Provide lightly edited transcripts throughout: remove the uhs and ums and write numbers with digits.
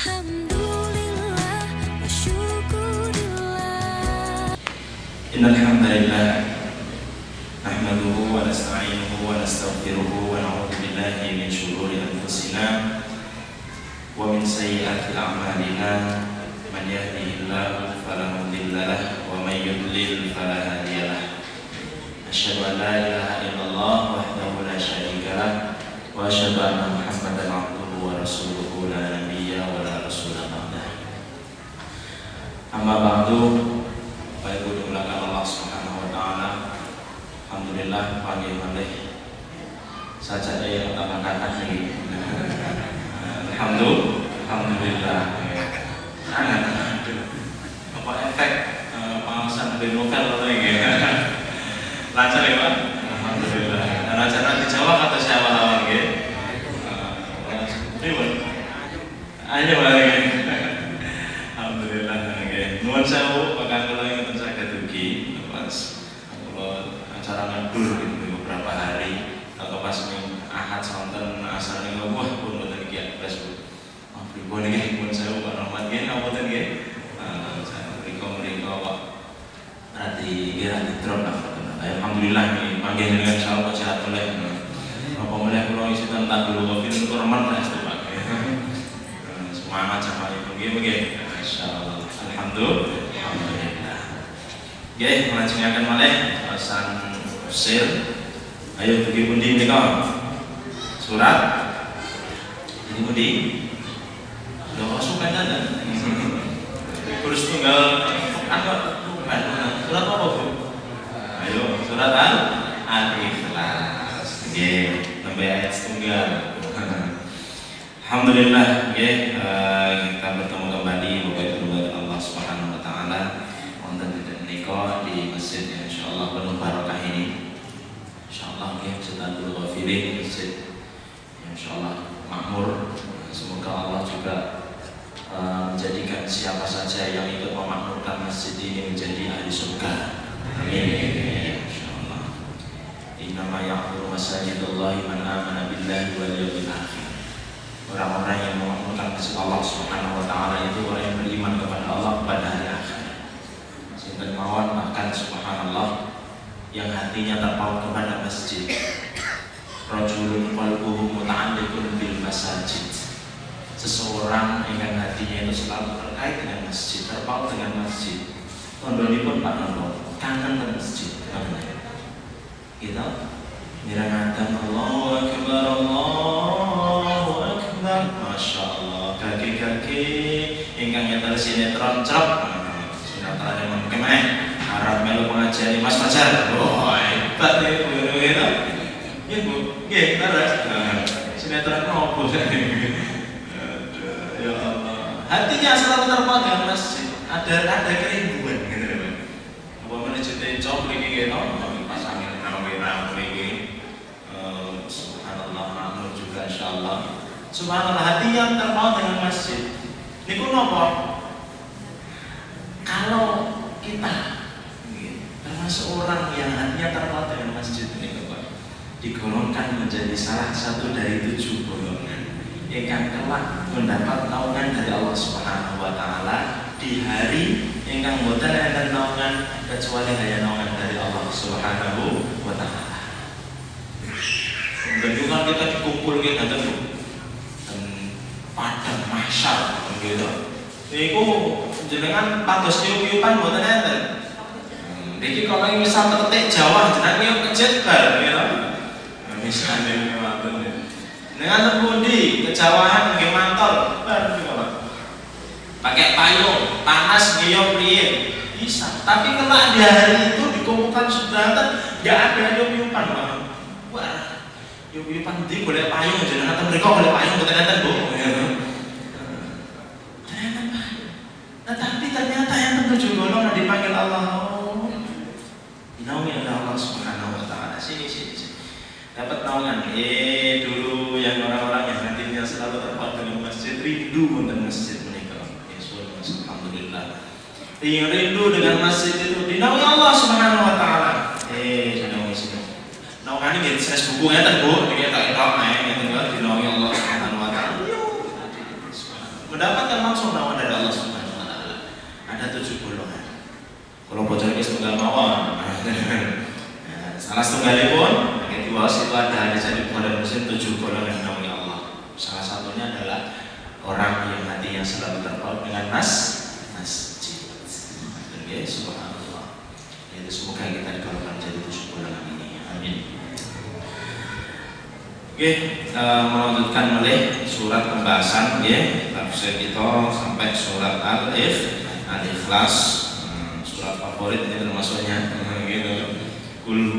Alhamdulillah wa syukurillah. Innal hamdalillah nahmaduhu wa nasta'inuhu wa nastaghfiruhu wa na'udzu billahi min shururi anfusina wa min sayyiati a'malina. Man yahdihillahu fala mudilla lahu wa man yudlil fala hadiya lahu. Asyhadu an la ilaha illallah wahdahu la syarika lah wa asyhadu anna Muhammadan abduhu wa rasuluhu la nabiyya wa la rasula ba'dah. Amma ba'du. Baik dimulakan Allah Subhanahu wa taala. Alhamdulillah pagi malih saja yang kata-kata ini. Alhamdulillah. Apa efek pengawasan dari novel lagi? Lancar ya Pak? Alhamdulillah. Dan acara di Jawa kata saya awal-awal gitu. Ayo balik. Alhamdulillah. Nuwun sewu pekan kula ingkang saged ugi pas kula acara ngedur gitu beberapa hari atau pas ning Ahad sonten asale wah pun boten iki Facebook. Pripun iki pun sewu Pak Rahmat nggih ngapunten nggih. Mriko kok rati drop lah. Alhamdulillah ini panggih dengan insyaallah sehat oleh. Apa mulai kula isi tentang dulu kopi niku remen Mas Pak. Semangat sama ibu nggih. Insyaallah. Alhamdulillah. Nggih, nglajengaken malih pesan sir. Ayo pergi pundi menika? Surat ini pundi? Lho suka ndak? Terus tunggal surat apa Bu? Ayo surat Al-Ikhlas. Nggih, nembe ayat setunggal. Alhamdulillah, nggih, kita bertemu kembali Bapak Ibu Allah Subhanahu wa taala wonten menika di masjid yang insyaallah penuh barokah ini. Insyaallah nggih Masjidul Ghafilin, masjid yang insyaallah makmur. Semoga Allah juga menjadikan siapa saja yang ikut memakmurkan masjid ini menjadi ahli surga. Amin. Insyaallah. Innama ya'muru masajidallahi man amana billahi wal yawmil akhir. Orang-orang yang memakmurkan masjid Allah Subhanahu wa taala itu orang yang beriman kepada Allah pada hari akhir. Sinten mawon bahkan subhanallah yang hatinya terpaut kepada masjid. Rajulun qalbuhu muta'alliqun bil masajid. Seseorang yang hatinya itu selalu terkait dengan masjid, terpaut dengan masjid. Tondonipun Pak Nondo, kangen dengan masjid. Gitu. Mirang-mirang Allahu Akbar, Allahu Akbar. Masya Allah, kaki-kaki ingkang nyetel sinetron cerap. Sinetron yang mengkemeh harap melu pengajian Mas Fajar. Oh, hebat nih Bu. Iya Bu, iya terus. Sinetron nopo sih? Ya Allah, hatinya selalu terpaut dengan masjid. Ada kerinduan gitu loh. Apa menuju tencok ini gitu, pasangin ramai-ramai ini. Subhanallah, makmur juga insyaallah. Subhanallah, hati yang terpaut dengan masjid. Niku nopo? Kalau kita termasuk orang yang hatinya terpaut dengan masjid ini, digolongkan menjadi salah satu dari 7 golongan yang kelak mendapat naungan dari Allah Subhanahu wa taala di hari ingkang boten enten naungan kecuali hanya naungan dari Allah Subhanahu wa taala. Dan juga kita dikumpul kita dan padang mahsyar gitu. Niku jenengan pados tiup-tiupan boten enten. Niki kalau misal tetek Jawa jenengan niup kejetbar gitu. Misalnya ngoten. Dengan pundi kejawahan nggih mantol bar niku Pak. Pakai payung, panas ngiyup riyin bisa. Tapi kelak di hari itu dikumpulkan sudah enggak ada nyup-nyupan Pak. Wah, nyup-nyupan ndi boleh payung jenengan mriko boleh payung boten enten Bu. Tetapi ternyata yang tertuju golongan dipanggil Allah. Dinaungi oleh Allah Subhanahu wa taala. Sini. Dapat naungan. Dulu yang orang-orang yang hatinya selalu terpaut dengan masjid, rindu dengan masjid menikah. Alhamdulillah. Yang rindu dengan masjid itu dinaungi Allah Subhanahu wa taala. Dinaungi sini. Naungan ini saya bukunya Bu, ini tak enak dinaungi Allah Subhanahu wa taala. mendapatkan langsung rawon dari Allah Subhanahu wa taala. Ada 7 golongan. Kalau bocor ke setunggal mawon. Salah setunggalipun yang diwaos itu ada hadis dari Bukhari Muslim 7 golongan nabi Allah. Salah satunya adalah orang yang hatinya selalu terpaut dengan masjid. Oke, subhanallah. Jadi semoga kita digolongkan jadi 7 golongan ini. Amin. Oke, melanjutkan oleh surat pembahasan tafsir kita sampai surat Al-Ikhlas, surat favorit ini termasuknya gitu. Qul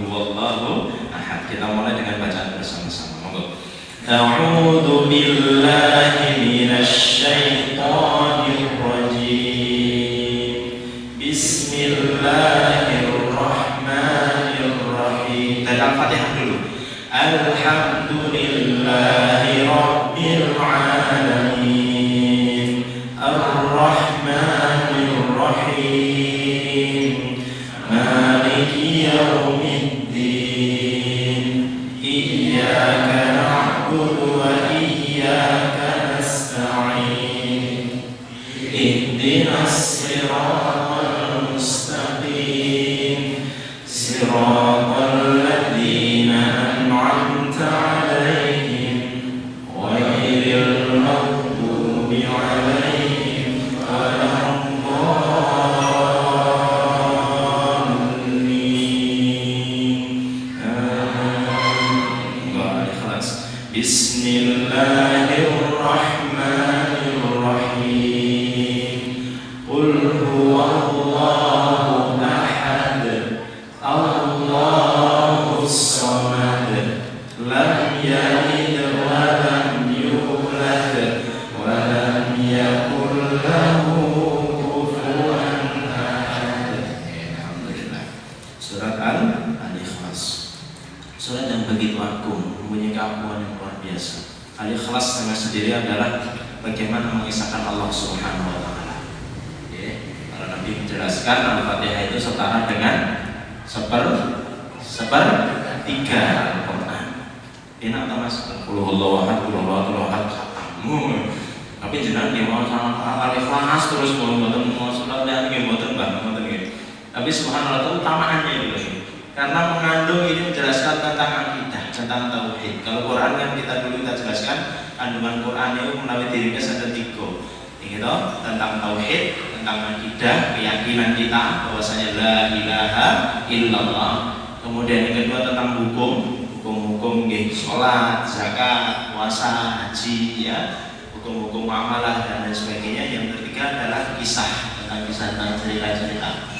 huwallahu ahad. Kita mulai dengan bacaan bersama-sama. Monggo. A'udzu billahi minasy syaithanir rajim. Bismillahirrahmanirrahim. Dan Al-Fatihah dulu. Alhamdulillahi rabbil alamin. Ar-Rahmanir Rahim. Maliki yaumiddin. Iyyaka na'budu wa iyyaka nasta'in. Ihdinas siratal mustaqim. Siratal ladzina an'amta 'alaihim ghairil maghdubi 'alaihim Bismillahirrahmanirrahim. Qul huwallahu ahad. Allahus samad. Lam yalid wa lam yulad wa lam yakul lahu kufuwan ahad. Alhamdulillah. Surat Al-Ikhlas. Surat yang begitu agung, mempunyai keagungan yang luar biasa. Al-Ikhlas dengan sendiri adalah bagaimana mengisahkan Allah Subhanahu wa taala. Para Nabi menjelaskan Al-Fatihah itu setara dengan sepertiga Al-Qur'an. Enak ta Mas? Qul huwallahu ahad, qul huwallahu ahad. Tapi jenengan nggih mau sama Al-Ikhlas terus mboten mau surat liyan nggih mboten Mbah, mboten nggih. Tapi subhanallah itu utamaannya itu. Karena mengandung ini menjelaskan tentang akidah, tentang tauhid. Kalau Quran kan kita jelaskan kandungan Quran itu melalui dirinya ada 3, gitu, tentang tauhid, tentang akidah, keyakinan kita bahwasanya la ilaha illallah. Kemudian yang kedua tentang hukum sholat, zakat, puasa, haji, ya, hukum amalah dan lain sebagainya. Yang ketiga adalah kisah tentang cerita-cerita.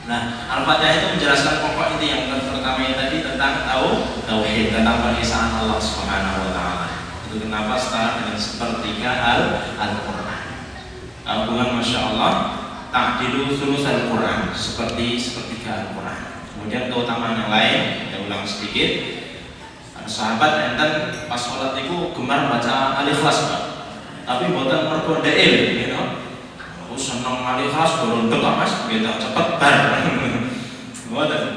Nah, Al-Fatihah itu menjelaskan pokok inti yang pertama yang tadi tentang tauhid, tentang pengisahan Allah Subhanahu wa taala. Itu kenapa setara dengan sepertiga Al-Qur'an. Al-Qur'an Masya Allah, ta'dilu thuluts Al-Qur'an, seperti sepertiga Al-Qur'an. Kemudian keutamaan yang lain, saya ulang sedikit. Sahabat enten pas sholat itu gemar baca Al-Ikhlas, Pak. Tapi buatan mergo deil, gitu. Senang Al-Ikhlas berunduk Mas, gitu cepet bar.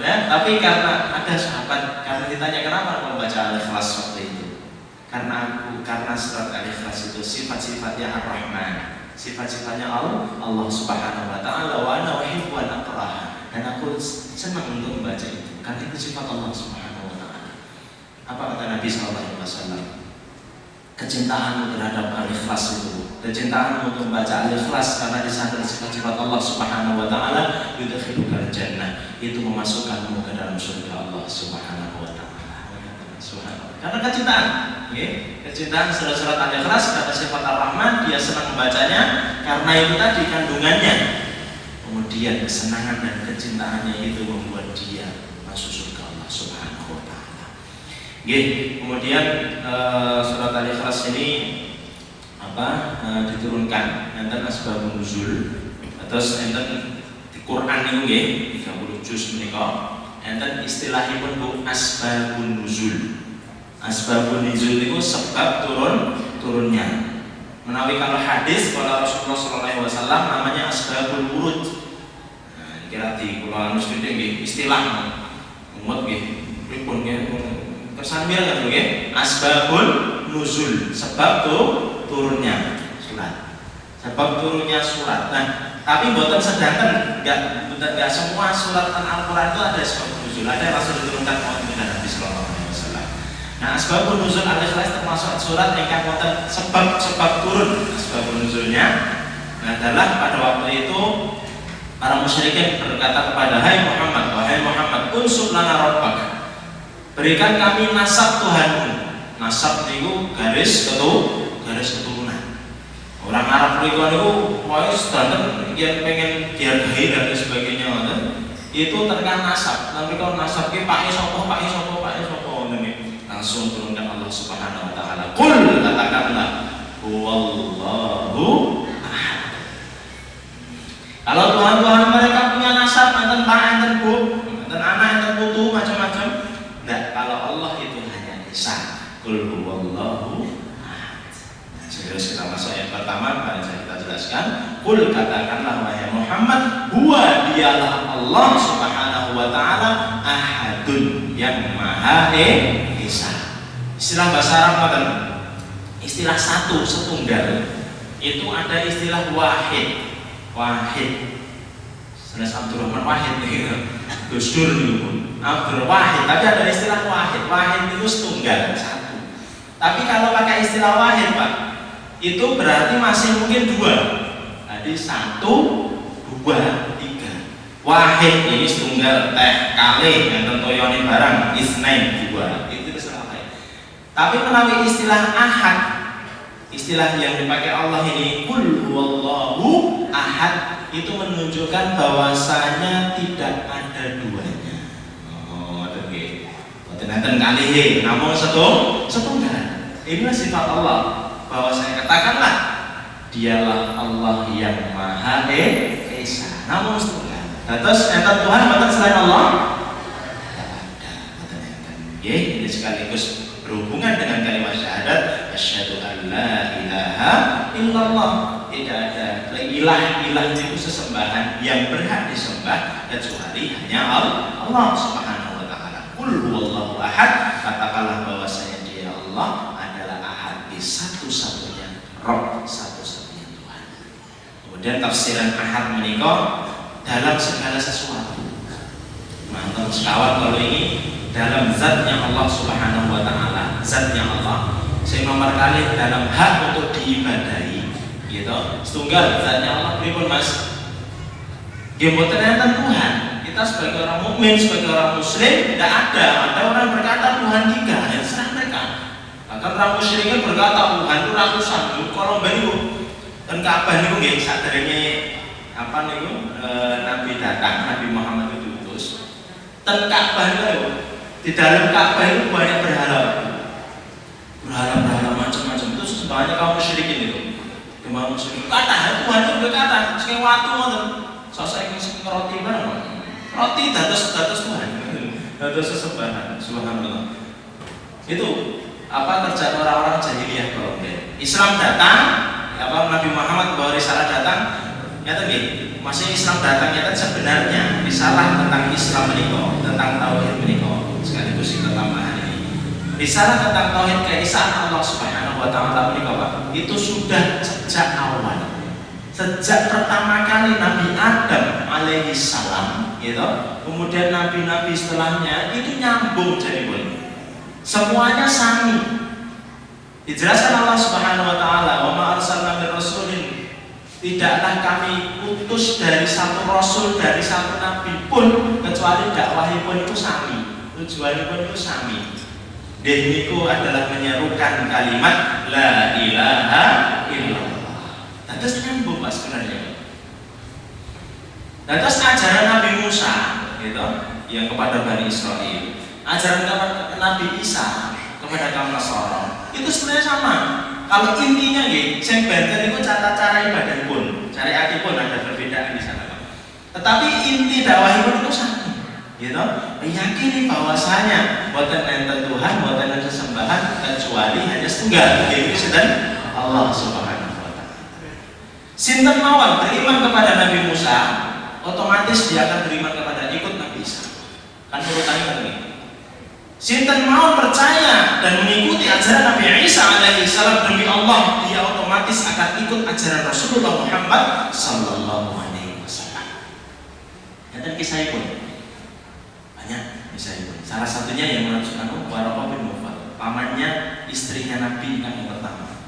Tapi karena ada sahabat, karena ditanya kenapa membaca Al-Ikhlas waktu itu, karena surat Al-Ikhlas itu sifat-sifatnya Ar-Rahman, sifat-sifatnya Allah Subhanahu wa taala, wa ana uhibbu an aqraha, dan aku senang untuk membaca itu karena itu sifat Allah Subhanahu wa taala. Apa kata Nabi sallallahu alaihi wasallam? Kecintaanmu terhadap Al-Ikhlas itu, kecintaanmu untuk membaca Al-Ikhlas karena disadar sifat-sifat Allah Subhanahu wa taala, yudkhilukal jannah, itu memasukkanmu ke dalam surga Allah Subhanahu wa taala. Karena kecintaan, kecintaan surat-surat Al-Ikhlas karena sifat Ar-Rahman, dia senang membacanya karena itu tadi kandungannya. Kemudian kesenangan dan kecintaannya itu membuat dia masuk surga Allah Subhanahu wa taala. Kemudian surat Al-Ikhlas ini diturunkan enten asbabun nuzul. Terus enten di Quran niku nggih 30 juz menika enten istilahipun bu asbabun nuzul. Asbabun nuzul niku sebab turunnya. Menawi kalau hadis kalau Rasulullah sallallahu alaihi wasallam namanya asbabul wurud. Nah, kira di kula anu sithik nggih istilah umut nggih pripun nggih kesan biar kan nggih asbabun nuzul, sebab turunnya surat. Sebab turunnya surat. Nah, tapi boten sedangkan enggak semua surat Al-Qur'an itu ada sebab nuzul. Ada yang langsung diturunkan oleh Nabi sallallahu alaihi wasallam. Nah, sebab nuzul al-ikhlas termasuk surat yang wonten sebab turun. Sebab nuzulnya adalah pada waktu itu para musyrikin berkata kepada wahai Muhammad, unsub lana rabbak. Berikan kami nasab Tuhanmu. Nasab itu garis keturunan. Orang Arab itu wis danten yang pengen dihargai dan sebagainya itu terkait nasab. Tapi kalau nasab ki pake sapa langsung turunkan Allah Subhanahu wa taala. Qul, katakanlah huwallahu ahad. Kalau Tuhan mereka punya nasab, enten pak, enten bu, enten anak, enten putu, macam-macam. Enggak, kalau Allah itu hanya Esa. Qul huwallahu ahad. Terus kita masuk ayat pertama, mari kita jelaskan. Qul, katakanlah wahai Muhammad, huwa dialah Allah Subhanahu wa taala ahadun, yang maha esa. Istilah bahasa Arab istilah satu, setunggal. Itu ada istilah wahid. Sanes Abdurrahman Wahid gitu. Gus Dur dulu. Abdul Wahid, tapi ada istilah wahid. Wahid itu setunggal, satu. Tapi kalau pakai istilah wahid, Pak, itu berarti masih mungkin dua. Jadi 1, 2, 3. Wahid ini setunggal, teh kali yang tentoyoni barang, isnain 2. Itu istilah wahid. Tapi melalui istilah ahad, istilah yang dipakai Allah ini, qul huwallahu ahad, itu menunjukkan bahwasanya tidak ada duanya. Oh, ada nggih. Boten enten kalih, namun setunggal. Inilah sifat Allah, bahwasanya katakanlah dialah Allah yang maha esa, namun setunggal. Terus enten Tuhan boten selain Allah? Tidak ada, boten enten. Nggih, ini sekaligus berhubungan dengan kalimat syahadat asyhadu an la ilaha illallah. Tidak ada ilah itu sesembahan yang berhak disembah kecuali hanya Allah Subhanahu wa taala. Qul huwallahu ahad, katakanlah bahwasanya dia Allah adalah ahad, satu-satunya Rabb, satu-satunya Tuhan. Kemudian tafsiran ahad menika dalam segala sesuatu. Mantap sekawan kalau ini dalam zatnya Allah Subhanahu wa taala, zatnya Allah. Saya nomor kali dalam hak untuk diibadahi, gitu. Setunggal zatnya Allah pripun Mas? Nggih mboten enten Tuhan. Kita sebagai orang mukmin, sebagai orang muslim tidak ada. Ada orang berkata Tuhan 3, ya serah mereka. Bahkan orang musyrikin berkata Tuhan itu ratusan. Kalau beliau dan Ka'bah niku nggih saderenge Nabi datang, Nabi Muhammad itu diutus. Ten Ka'bah niku di dalam Ka'bah itu banyak berhala macam-macam. Itu sebenarnya kaum musyrikin itu. Kaum musyrikin kata Tuhan itu berkata, "Sing watu ngoten, sosok sing roti bareng." Roti dados Tuhan. Dados sesembahan. Subhanallah. Itu kerjaan orang-orang jahiliyah kalau Islam datang, Nabi Muhammad bawa risalah datang, nyata nggih, masih Islam datang nyata sebenarnya risalah tentang Islam menika, tentang tauhid menika. Sekaligus kita tambahan ini. Risalah tentang tauhid keesaan Allah Subhanahu wa taala menika, Pak, itu sudah sejak awal. Sejak pertama kali Nabi Adam alaihi salam, gitu. Kemudian nabi-nabi setelahnya itu nyambung jadi boleh. Semuanya sami. Dijelaskan Allah Subhanahu wa taala, "Wa ma arsalna mir rasulin." Tidaklah kami utus dari satu rasul, dari satu nabi pun kecuali dakwahipun itu sami. Tujuanipun itu sami. Deniku adalah menyerukan kalimat la ilaha illallah. Terus nyambung Pak sebenarnya. Dan terus ajaran Nabi Musa, gitu, yang kepada Bani Israel, ajaran Nabi Isa kepada kaum Nasara, itu sebenarnya sama. Kalau intinya nggih, sing benten itu cara ibadah pun, syariat pun ada perbedaan di sana. Tetapi inti dakwahipun itu sama. Gitu, meyakini bahwasanya boten enten Tuhan, boten enten sesembahan kecuali hanya setunggal, yaitu sinten Allah Subhanahu wa taala. Sinten mawon beriman kepada Nabi Musa, otomatis dia akan beriman kepada ikut Nabi Isa. Kan urutannya begini. Sinten mau percaya dan mengikuti ajaran Nabi Isa alaihi salam, demi Allah dia otomatis akan ikut ajaran Rasulullah Muhammad sallallahu alaihi wasallam. Dan kisah pun banyak kisah pun. Salah satunya yang menunjukkan Waraqah bin Nawfal, pamannya istrinya Nabi yang pertama.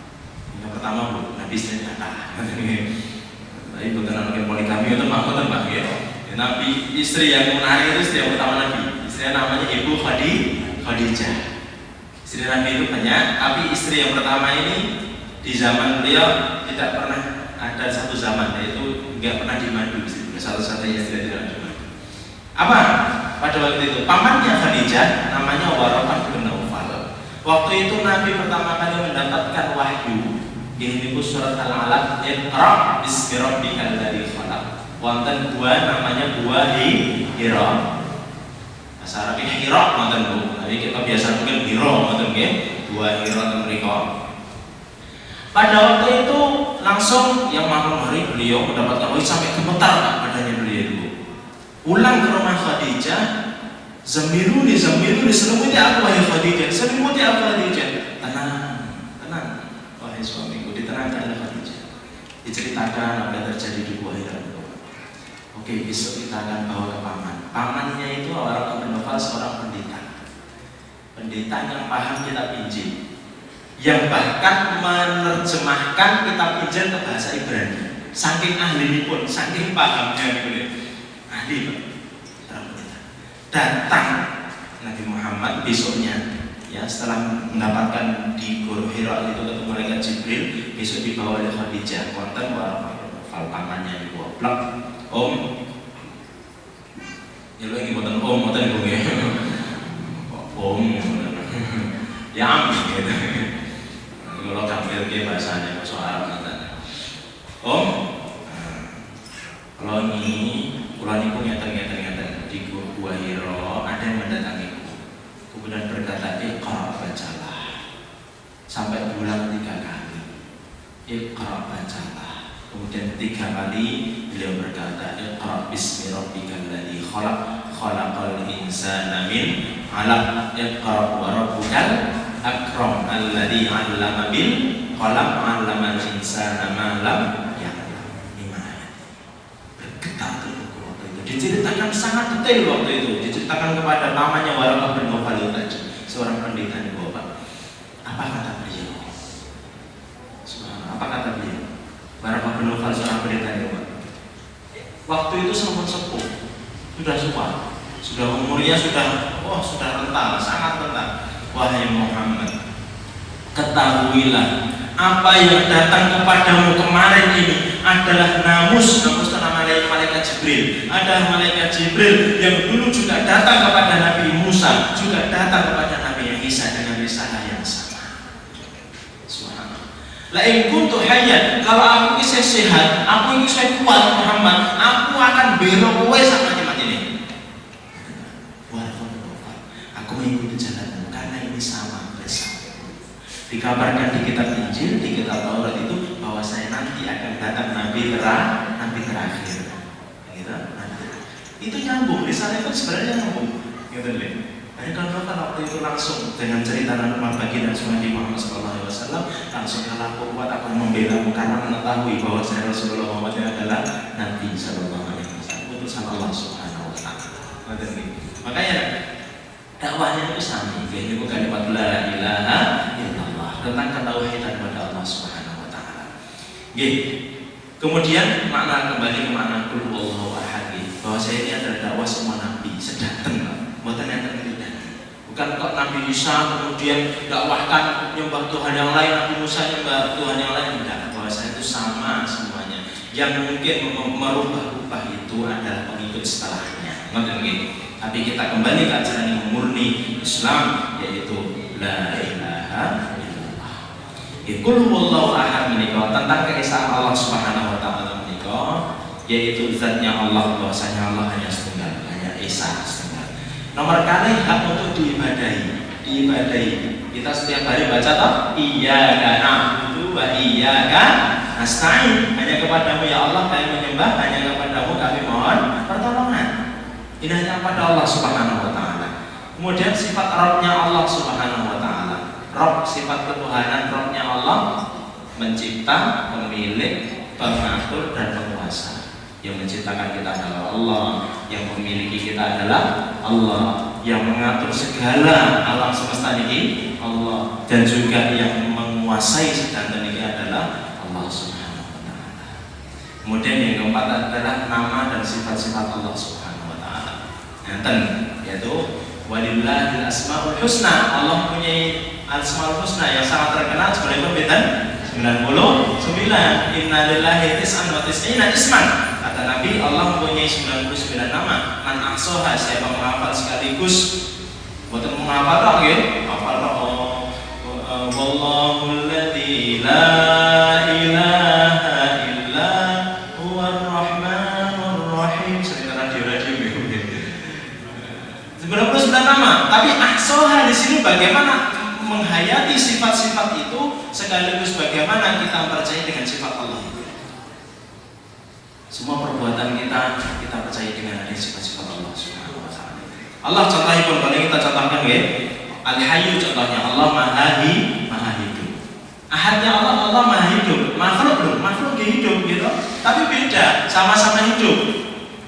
Yang pertama Bu, Nabi istrinya kata. Tapi bukan anak poligami itu mau tembak ya. Nabi istri yang menarik itu istri yang pertama Nabi. Istrinya namanya Ibu Khadijah. Istri Nabi itu banyak, tapi istri yang pertama ini di zaman beliau tidak pernah ada satu zaman, yaitu nggak pernah dimadu. Satu-satunya istri tidak dimadu. Apa? Pada waktu itu pamannya Khadijah namanya Waraqah bin Nawfal. Waktu itu Nabi pertama kali mendapatkan wahyu. Ini surat Al-Alaq, Iqra bismi rabbikal ladzi khalaq. Wonten gua namanya gua Hira. Bahasa Arab Hira wonten Bu. Tapi kita biasa mungkin Hira wonten nggih. Gua Hira ten mriku. Pada waktu itu langsung yang malam hari beliau mendapatkan wahyu sampai gemetar badannya beliau itu. Pulang ke rumah Khadijah, Zamiruni selimuti aku wahai Khadijah, selimuti aku Khadijah. Tenang wahai suamiku, ditenangkan oleh Khadijah. Diceritakan apa yang terjadi di Gua Hira. Oke, besok kita akan bawa ke paman. Pamannya itu Waraqah bin Nawfal, seorang pendeta. Pendeta yang paham kitab Injil, yang bahkan menerjemahkan kitab Injil ke bahasa Ibrani. Saking ahli pun, saking pahamnya gitu. Ahli Pak, seorang pendeta. Datang Nabi Muhammad besoknya, ya setelah mendapatkan di Gua Hira itu ketemu malaikat Jibril, besok dibawa oleh Khadijah. Wonten Waraqah bin Nawfal, pamannya di Blok. Om, ya lu lagi buatan om, buatan gue ya. Om, ya am gitu. Kalau kambil ke bahasanya soal katanya. Om, kalau ini punya ternyata di Gua Hira ada yang mendatangiku. Kemudian berkata, Iqra bacalah. Sampai berulang 3 kali. Iqra bacalah. Kemudian 3 kali beliau berkata, Iqra bismi rabbikal ladzi khalaq, khalaqal insana min 'alaq, Iqra wa rabbukal akram alladzi 'allama bil qalam 'allamal insana ma lam ya'lam. 5 ayat. Bergetar tubuhku waktu itu. Diceritakan sangat detail waktu itu. Diceritakan kepada pamannya Waraqah bin Nawfal tadi, seorang pendeta di Bapak. Apa kata beliau? Apa kata beliau? Waraqah bin Nawfal seorang pendeta di Bapak. Waktu itu sampun sepuh, sudah tua, sudah umurnya sudah renta, sangat renta. Wahai Muhammad, ketahuilah apa yang datang kepadamu kemarin ini adalah namus itu namanya malaikat Jibril. Ada malaikat Jibril yang dulu juga datang kepada Nabi Musa, juga datang kepada Nabi Isa dengan risalah yang sama. Subhanallah. La in kuntu hayyan, kalau aku kisah sehat, aku ini saya kuat Muhammad, aku akan bela kowe sampai mati ini. Aku mengikuti jalanmu karena ini sama bersama. Dikabarkan di kitab Injil, di kitab Taurat itu bahwa saya nanti akan datang nabi terakhir. Gitu, nanti. Itu nyambung, risalah itu sebenarnya nyambung. Gitu deh. Kalau waktu itu langsung dengan cerita Nabi bagi dan Nabi Muhammad SAW, langsung kalah kuat akan membela karena mengetahui bahwa saya Rasulullah Muhammad adalah Nabi Sallallahu Alaihi Wasallam, utusan Allah Subhanahu Wa Taala. Makanya dakwahnya itu sama, ini bukan kalimat la ilaha illallah, tentang ketauhidan kepada Allah Subhanahu Wa Taala. Kemudian kembali ke makna qul huwallahu ahad, bahwa saya ini adalah dakwah semua nabi sedateng, bukan yang terkait. Bukan kok Nabi Isa kemudian dakwahkan nyembah Tuhan yang lain, Nabi Musa nyembah Tuhan yang lain, tidak. Bahwasanya itu sama semuanya. Yang mungkin merubah-ubah itu adalah pengikut setelahnya. Tapi kita kembali ke ajaran yang murni Islam, yaitu la ilaha illallah. Qul huwallahu ahad menika tentang keesaan Allah Subhanahu Wa Taala menika, yaitu zatnya Allah, bahwasanya Allah hanya setunggal, hanya esa. Nomor kali hak untuk diibadahi. Kita setiap hari baca toh, iyyaka na'budu wa iyyaka nasta'in. Hanya kepadamu ya Allah kami menyembah, hanya kepadamu kami mohon pertolongan. Ini hanya kepada Allah Subhanahu Wa Taala. Kemudian sifat Rabbnya Allah Subhanahu wa taala. Rabb, sifat ketuhanan Rabbnya Allah, mencipta, pemilik, pengatur dan penguasa. Yang menciptakan kita adalah Allah, yang memiliki kita adalah Allah, yang mengatur segala alam semesta ini Allah, dan juga yang menguasai sedanten ini adalah Allah Subhanahu wa taala. Kemudian yang keempat adalah nama dan sifat-sifat Allah Subhanahu wa taala. Yaitu walillahil asmaul husna. Allah punya asmaul husna yang sangat terkenal sebagai pembedahan 99. Inna lillahi tis'an wa tis'ina isman. Kata Nabi, Allah mempunyai 99 nama. Man ahsaha, siapa menghafal sekaligus, bukan menghafal roh ya, hafal roh. Wallahul ladzi la ilaha illa huwar rahmanur rahim. Sering radio-radio gitu. 99 nama, tapi ahsaha di sini bagaimana menghayati sifat-sifat itu sekaligus bagaimana kita percaya dengan sifat Allah. Semua perbuatan kita percaya dengan ada sifat-sifat Allah Subhanahu wa taala. Allah contohnya pun kalau kita contohkan ya, Al-Hayyu contohnya Allah maha hidup. Ahadnya Allah maha hidup. Makhluk hidup gitu. Tapi beda, sama-sama hidup.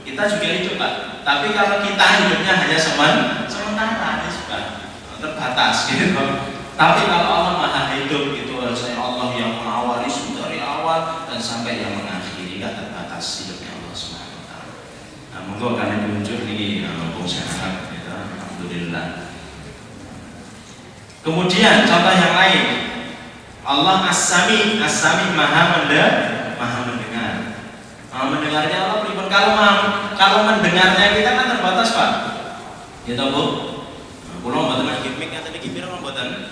Kita juga hidup Pak. Tapi kalau kita hidupnya hanya sementara, terbatas gitu. Tapi kalau Allah maha hidup itu harusnya Allah yang mengawali dari awal dan sampai yang mengakhiri, tidak terbatas hidupnya Allah Subhanahu wa taala. Nah, monggo kalian muncul niki mumpung sehat gitu. Alhamdulillah. Kemudian contoh yang lain, Allah As-Sami maha mendengar. Mendengarnya Allah pripun? Kalau mendengarnya kita kan terbatas Pak. Ya toh Bu? Kula mboten nggih mic ngaten iki pira mboten.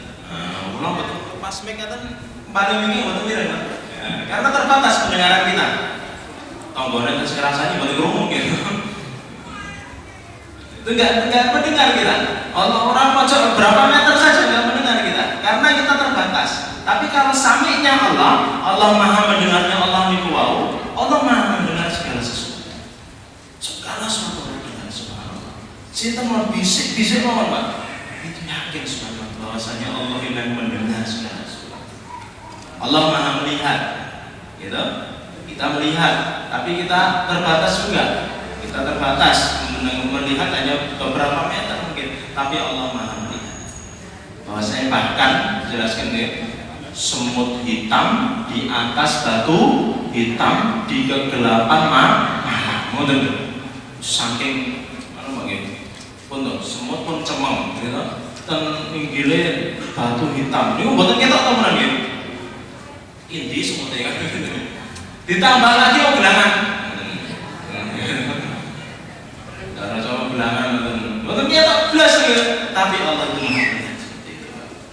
Kula mboten pas mic ngaten paling wingi mboten pira Pak. Karena terbatas pendengaran kita. Tonggone terus ngrasani mboten krungu gitu. Itu enggak mendengar kita. Orang pojok berapa meter saja enggak mendengar kita karena kita terbatas. Tapi kalau sami'nya Allah maha mendengarnya Allah niku wau. Allah maha mendengar segala sesuatu. Segala sesuatu mendengar subhanallah. Sinten mau bisik-bisik mawon Pak. Itu yakin subhanallah bahwasanya Allah yang mendengar segala sesuatu. Allah maha melihat. Gitu. Kita melihat, tapi kita terbatas juga. Kita terbatas melihat hanya beberapa meter mungkin, tapi Allah maha melihat. Bahwasanya bahkan jelaskan ya, semut hitam di atas batu hitam di kegelapan malam. Saking pun semut pun cemeng gitu. Ten inggile batu hitam. Niku mboten ketok to menan nggih. Indi semute kan. Ditambah lagi gelangan. Karena coba gelangan mboten ketok blas nggih. Tapi Allah itu Maha melihat seperti itu.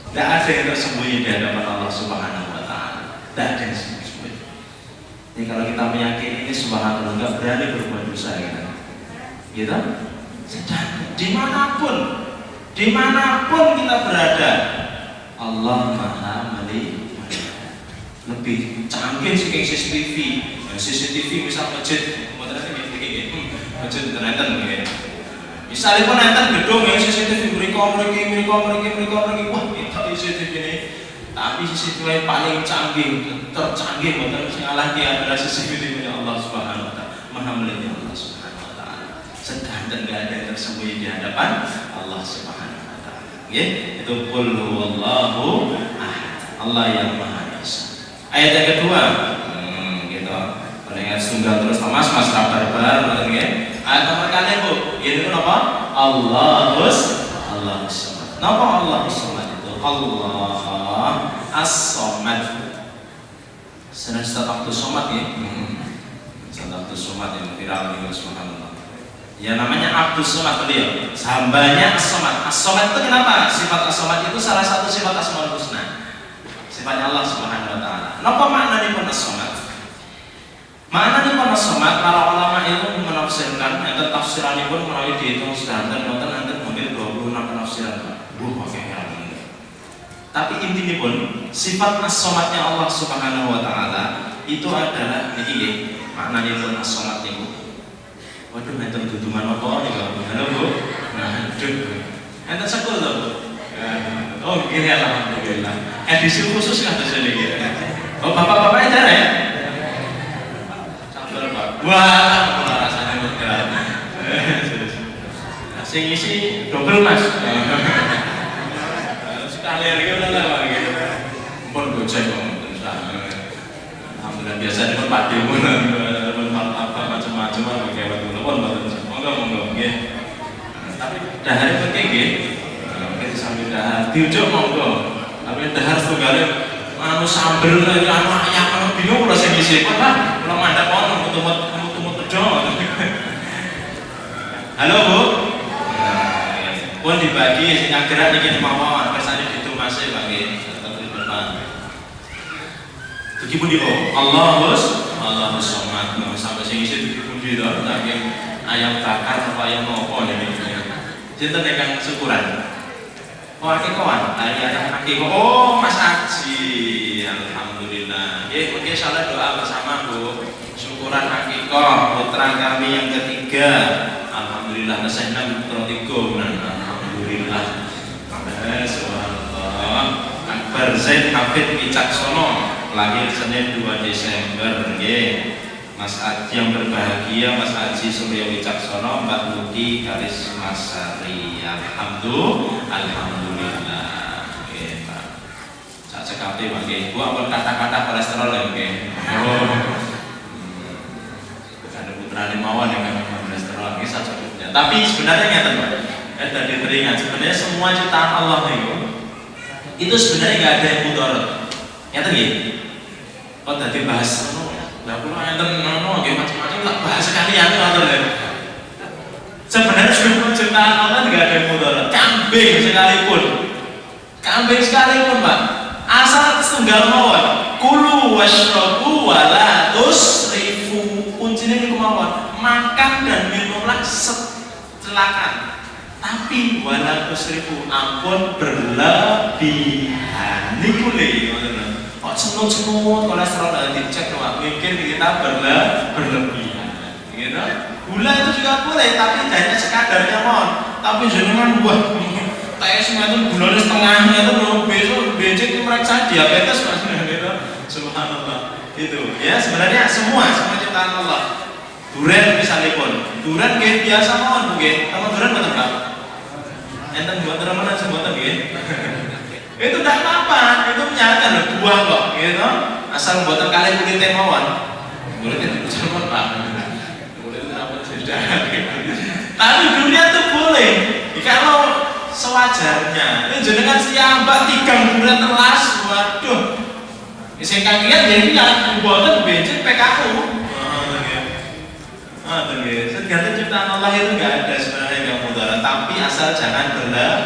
Tidak ada yang tersembunyi di hadapan Allah Subhanahu wa taala. Tidak ada yang tersembunyi. Jadi kalau kita meyakini ini subhanallah, enggak berani berbuat dosa gitu. Gitu? Sedang dimanapun kita berada, Allah maha melihat. Lebih canggih sih CCTV. CCTV misal masjid, masjid internet mungkin. Misalnya pun nonton gedung yang CCTV mereka, wah kita CCTV ini. Tapi CCTV paling tercanggih, bukan salah dia adalah CCTV Allah Subhanahu wa taala. Maha melihat Allah Subhanahu wa taala. Sedangkan tidak ada yang tersembunyi di hadapan Allah Subhanahu wa taala. Itu qul huwallahu ahad. Allah yang Maha Esa. Ayat yang kedua, gitu. Kalau ingat tunggal terus mas rabar-rabar, betul ya? Ayat nomor kalian Bu, ini itu apa? Allahus samad. Napa Allahus samad itu? Allah as-samad. Senang waktu somad ya. Waktu somad yang viral ini subhanallah. Ya namanya Abdus Somad beliau. Hambanya as-samad. As-samad itu kenapa? Sifat as-samad itu salah satu sifat Asmaul Husna. Sifatnya Allah Subhanahu wa taala. Napa maknanya pun as-samad? Maknanya pun as-samad para ulama itu menafsirkan enten tafsiranipun menawi dihitung sedanten wonten enten mungkin 26 penafsiran. Pakai heran. Tapi intinya pun sifat as-samadnya Allah Subhanahu wa taala itu adalah niki nggih. Maknanya pun as-samad niku. Waduh enten duduman apa niku? Halo Bu. Nah, Enten sekul to, Bu? Oh, gini alhamdulillah. Edisi khusus kan terus ini. Oh, bapak-bapak itu ya? Sabar, Pak. Wah, rasanya lega. Sing isi double Mas. Sekali lagi udah lah gitu. Pun gojek kok terus. Alhamdulillah biasa di padi pun apa macam-macam kayak begitu pun monggo nggih. Tapi dahar iki nggih. Kita sambil dahar diujuk monggo. Tapi dahar tunggale anu sambel anu ayam bingung kula sing isi kok lah kula mandhap ono tumut tejo. Halo Bu. Pun dibagi sing gerak niki mawon kersane ditumase Pak nggih. Dugi pundi kok? Allahus somad. Sampai sing isi dugi pundi to? Saking ayam bakar apa ayam nopo niki. Sinten ingkang syukuran? Oh, akikoan. Oh, Mas Aji. Alhamdulillah. Nggih, mungkin salah doa bersama Bu. Syukuran akikoh putra kami yang ketiga. Alhamdulillah nasihna putra tiga. Alhamdulillah. Subhanallah. Akbar Zaid Hafid Wicaksono. Lahir Senin 2 Desember nggih. Mas Aji yang berbahagia, Mas Aji Surya Wicaksono, Mbak Luki Karismasari. Alhamdulillah. Nggih, Pak. Sak cekape Pak nggih. Bu ampun kata-kata kolesterol nggih. Oh. Ada putrane mawon yang memang kolesterol nggih sak cukupnya. Tapi sebenarnya ngeten Pak. Tadi teringat sebenarnya semua ciptaan Allah itu sebenarnya nggak ada yang mudarat. Ngeten nggih. Kok tadi bahas lah kula enten ngono nggih macam-macam tak bahas sekalian ngoten lho. Sebenarnya semua ciptaan Allah enggak ada yang mudarat. Kambing sekalipun Pak. Asal setunggal mawon. Kulu washrabu wala tusrifu. Kuncinya niku mawon. Makan dan minumlah secelakan. Tapi wala tusrifu ampun berlebihan. Niku lho ngoten. Kok semut-semut kolesterol dan dicek Pak, mungkin kita berlebihan gitu. Gula itu juga boleh, tapi hanya sekadarnya mohon. Tapi jenengan buah tesnya itu gulanya setengahnya itu besok becek mereka diabetes Mas gitu. Subhanallah gitu. Ya sebenarnya semua ciptaan Allah. Duren misalipun, duren kayak biasa mohon mungkin. Sama duren betul Pak. Enten buat teman-teman sebutan gitu. Itu tidak apa-apa, itu menyatakan buah kok, gitu. Asal buatan kalian kulitnya mawon, kulitnya dibuat Pak. Kulitnya apa tidak? Tapi dunia itu boleh, kalau sewajarnya. Ini jenengan siambak 3 bulan telas, waduh. Saya kaget jadi nggak buatan becek PKU. Segala ciptaan Allah itu nggak ada sebenarnya yang mudarat, tapi asal jangan berlebihan.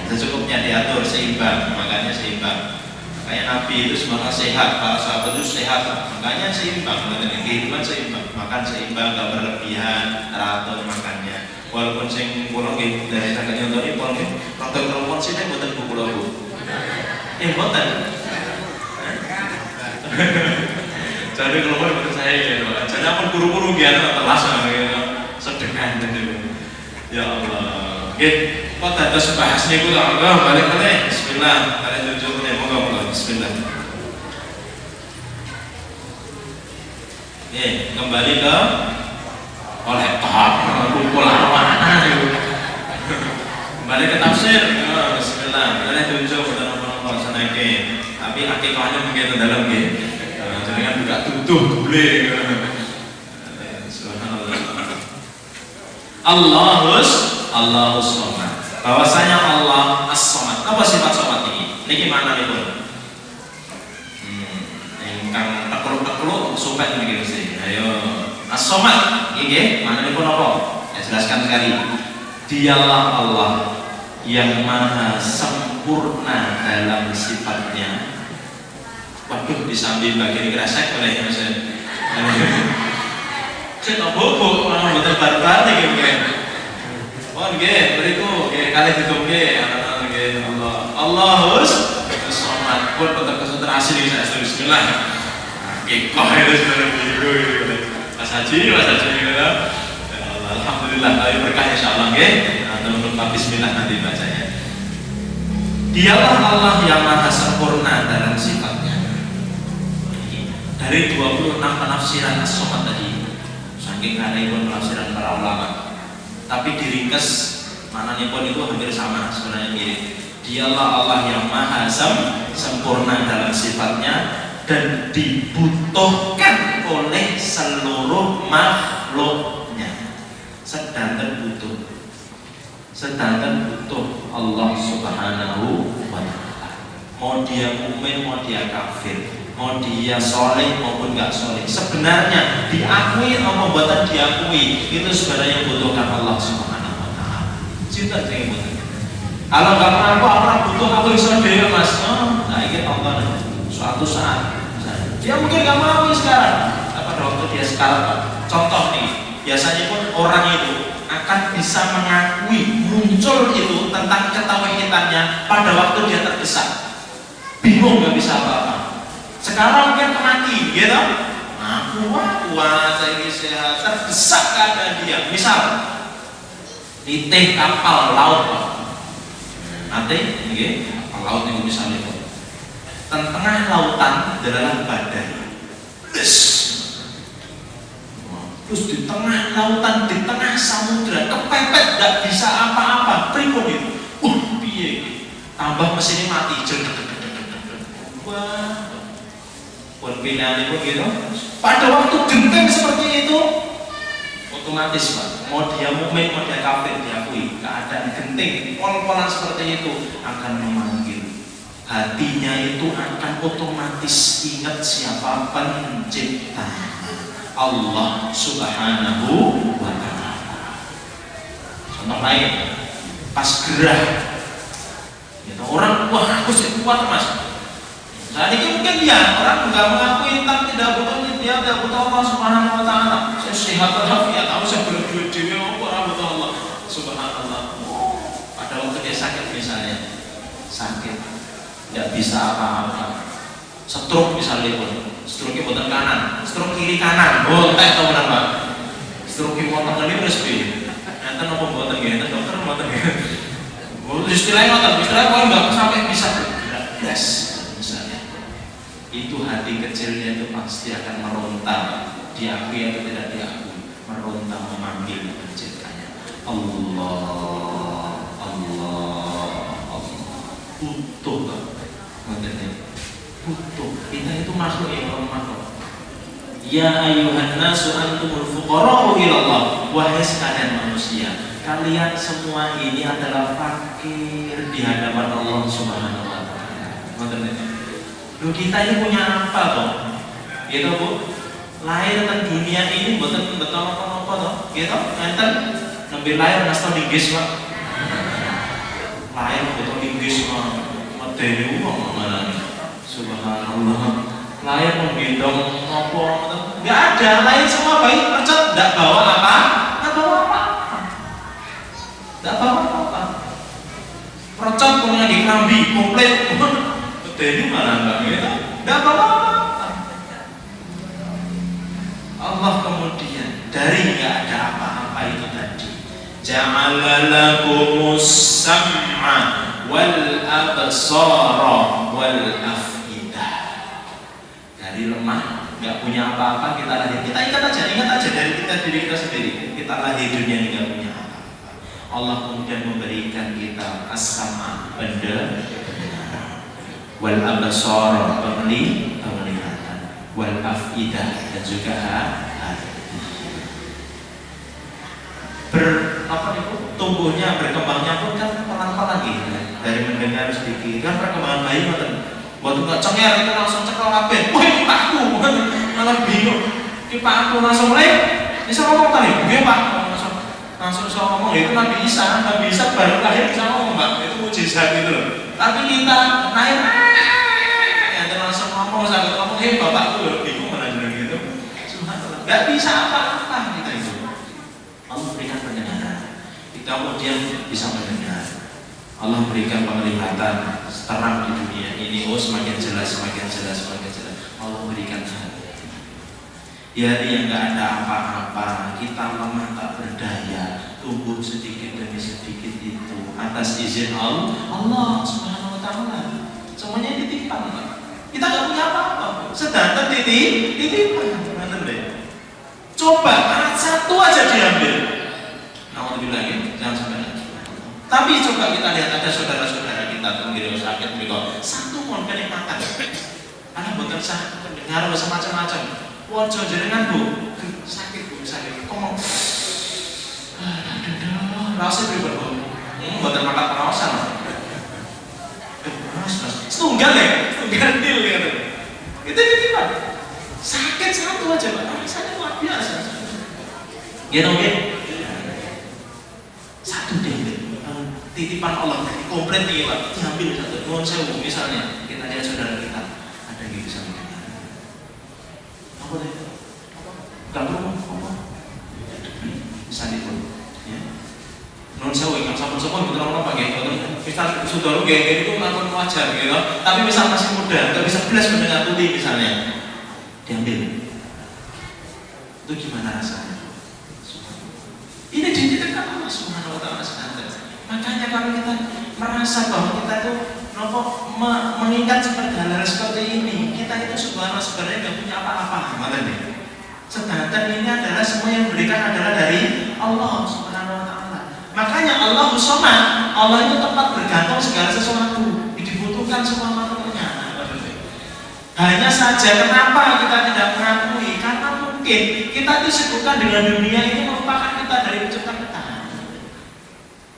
Secukupnya diatur seimbang, makanya seimbang. Kayak Nabi itu semangat sehat, para sahabat itu sehat, makanya seimbang. Kehidupan seimbang, makan seimbang, gak berlebihan, teratur makannya. Walaupun sing pulang dari tangga nyontori, pulang dokter telepon sini buatan buku lagu. Buatan. Jadi kalau buatan saya gitu, jadi apa guru-guru gimana telas gitu, sedekah gitu. Ya Allah. Gitu. Kok dados bahas niku lho, balik-balik. Bismillah, kalian jujurnya moga-moga bismillah. Kembali ke laptop, kumpul mana niku. Kembali ke tafsir. Bismillah, kalian jujur boten napa-napa saneke. Tapi akikahnya mungkin dalam nggih. Jangan buka tutuh boleh. Subhanallah. Allahus somad. Bahwasanya Allah as-somad. Apa sifat somad ini? Niki mana nih pun? Ingkang tekluk-tekluk supaya niki mesti. Ayo, as-somad. Niki mana nih pun apa? Ya jelaskan sekali. Dialah Allah yang maha sempurna dalam sifatnya. Waduh, disambil bagian kresek oleh Mas. Saya tak bobo, orang betul barbar nih gitu. Oh, nggih, beriku nggih kalih ditungge anak-anak nggih Allahus somad. Pun betul konsentrasi nih saya bismillah. Nggih, kok itu sudah Mas Haji gitu. Alhamdulillah, ayo berkah insyaallah nggih. atau lupa bismillah nanti bacanya. Dialah Allah yang maha sempurna dalam sifatnya. Dari 26 penafsiran as-somad tadi, saking aneh pun penafsiran para ulama, tapi diringkas maknanya pun itu hampir sama, sebenarnya mirip. Dialah Allah yang maha sempurna dalam sifatnya dan dibutuhkan oleh seluruh makhluknya. Sedangkan butuh Allah Subhanahu wa ta'ala. Mau dia mukmin, mau dia kafir, mau dia soleh maupun nggak soleh, sebenarnya diakui atau buatan diakui, itu sebenarnya butuhkan Allah Subhanahu wa ta'ala. Cinta saya butuh. Kalau nggak mampu, orang butuh aku bisa dewa mas. Nah ini Allah suatu saat dia mungkin nggak mau sekarang. Pada waktu dia sekarang, contoh nih, biasanya pun orang itu akan bisa mengakui muncul itu tentang ketauhidannya pada waktu dia terdesak, bingung nggak bisa apa-apa. Sekarang mungkin mati, gitu. Saya ini sehat, terdesak keadaan dia. Misal di kapal laut, nanti, kapal laut itu misalnya, tengah lautan adalah badai. Terus di tengah lautan, di tengah samudra, kepepet, tidak bisa apa-apa, pripun itu. Piye? Tambah mesinnya mati, wah, pun pilihan itu gitu. Pada waktu genting seperti itu, otomatis Pak, mau dia mukmin, mau dia kafir, diakui keadaan genting, pol-polan seperti itu akan memanggil. Hatinya itu akan otomatis ingat siapa pencipta, Allah Subhanahu wa ta'ala. Contoh lain, pas gerah gitu, orang, wah aku sih kuat mas. Saat ini mungkin dia orang nggak mengakui tentang tidak butuh dia, tidak butuh Allah Subhanahu wa ta'ala. Saya sehat walafiat, tahu saya berduit dewi, orang butuh Allah Subhanallah. Pada waktu dia sakit misalnya, sakit tidak bisa apa-apa, stroke misalnya pun, stroke buatan kanan, stroke kiri kanan, tahu berapa? Stroke buatan kali respi, nanti nopo buatan gini, dokter buatan gini. Istilahnya nggak sampai bisa bergerak, yes, misalnya. Itu hati kecilnya itu pasti akan meronta, diakui atau tidak diakui, meronta memanggil penciptanya. Allah, butuh kan? Butuh. Kita itu makhluk ya, orang makhluk. Ya ayyuhan nasu antumul fuqara'u ilallah. Wahai sekalian manusia, kalian semua ini adalah fakir di hadapan Allah Subhanahu wa ta'ala. Loh, kita ini punya apa toh? Gitu Bu. Lahir ke dunia ini betul apa toh? Gitu. Enten nembe lahir nasta linggis Pak. Lahir betul linggis Pak. Medeni wong mana? Subhanallah. Lahir menggendong apa? Enggak ada, lahir semua bayi percet, enggak bawa apa? Enggak bawa apa-apa. Enggak bawa apa-apa. Percet punya di kerambi komplit. Medeni mana enggak gitu? Enggak bawa apa-apa. Allah kemudian dari enggak ada apa-apa itu tadi, ja'ala lakumus sam'a wal absara wal afidah. Dari lemah, nggak punya apa-apa, kita lahir, kita ingat aja dari diri kita sendiri, kita lahir dunia ini nggak punya apa-apa. Allah kemudian memberikan kita as-sama, pendengaran, wal absara, penglihatan, wal afidah, dan juga hati. Tumbuhnya, berkembangnya pun kan pelan-pelan gitu, dari mendengar sedikit kan perkembangan bayi waktu nggak cengar itu langsung cekel kabeh. Wah ini pakku, malah bingung. Ini pakku langsung bisa ngomong tadi, gue pak langsung bisa ngomong. Itu Nabi Isa baru lahir bisa ngomong Mbak, itu mujizat gitu loh. Tapi kita lahir, ya langsung ngomong, sampai ngomong, bapakku loh, bingung mana juga gitu. Subhanallah, nggak bisa apa-apa kita itu. Allah berikan pendengaran, kita kemudian bisa mendengar. Allah berikan penglihatan terang di dunia ini, semakin jelas. Allah berikan hati. Di hati yang nggak ada apa-apa, kita lemah tak berdaya, tumbuh sedikit demi sedikit itu atas izin Allah Subhanahu wa taala. Semuanya titipan, Pak. Kita nggak punya apa-apa, sedangkan titipan. Coba satu aja diambil. Alhamdulillah, jangan sampai lagi. Tapi coba kita lihat ada saudara-saudara kita tenggiri sakit begitu. Satu pun kenikmatan. Anak bukan sakit, dengar macam-macam. Wajah jenengan Bu, sakit Bu, sakit. Kok mau? Rasa pribadi Bu. Bukan makan perawasan. Setunggal ya, setunggal deal ya. Itu titipan. Sakit satu aja Pak, rasanya luar biasa. Gitu oke? Satu deh, titipan Allah komplit nih Pak, diambil satu. Nuwun sewu misalnya, kita lihat saudara kita ada yang bisa mendengar. Apa deh? Gak perlu apa? Bisa dipun. Ya. Nuwun sewu, yang sampun-sampun betul apa gitu. Misal sudah lu kayak gitu ngakon wajar gitu. Tapi misal masih muda, nggak bisa belas mendengar tuli misalnya. Diambil. Itu gimana rasanya? Ini dititipkan Allah Subhanahu wa taala sekalian. Makanya kalau kita merasa bahwa kita itu mengingat seperti hal seperti ini, kita itu sebenarnya nggak punya apa-apa, makanya. Sedangkan ini adalah semua yang diberikan adalah dari Allah Subhanahu wa taala. Makanya Allah Somad, Allah itu tempat bergantung segala sesuatu, dibutuhkan semua makhluknya. Hanya saja kenapa kita tidak mengakui? Karena mungkin kita disibukkan dengan dunia ini merupakan kita dari pencipta-Kita.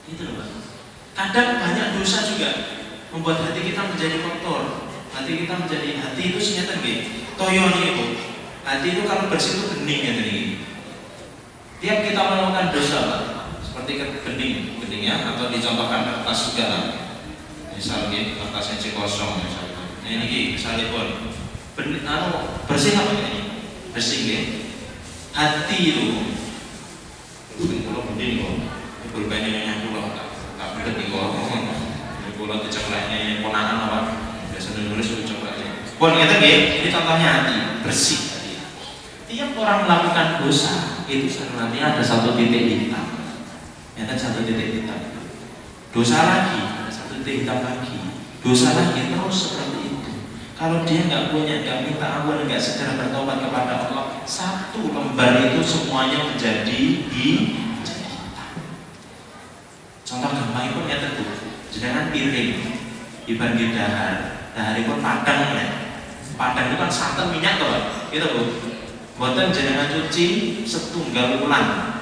Gitu loh Pak. Kadang banyak dosa juga membuat hati kita menjadi kotor. Hati kita menjadi hati itu senyata nggih. Toyo itu. Hati itu kalau bersih itu bening ya tadi. Tiap kita melakukan dosa Pak, seperti beningnya atau dicontohkan kertas juga. Misalnya kertasnya C0 misalnya. Nah, ini misalnya pun bersih apa ini? Bersih ya. Hati itu kalau bening kok berbanding yang pulau tak bener nih kok. Pulau dicekleknya ponakan apa? Biasa nulis cekleknya. Pun kita ini contohnya hati bersih tadi. Tiap orang melakukan dosa itu sebenarnya ada satu titik hitam. Ya kan satu titik hitam. Dosa lagi ada satu titik hitam lagi. Dosa lagi terus seperti itu. Kalau dia nggak punya, nggak minta ampun, nggak segera bertobat kepada Allah, satu lembar itu semuanya menjadi hitam. Contoh gampang itu ya tentu, sedangkan piring dibagi dahar itu padang ya. Padang itu kan santan minyak tuh, gitu Bu. Buatan jenengan cuci setunggal bulan.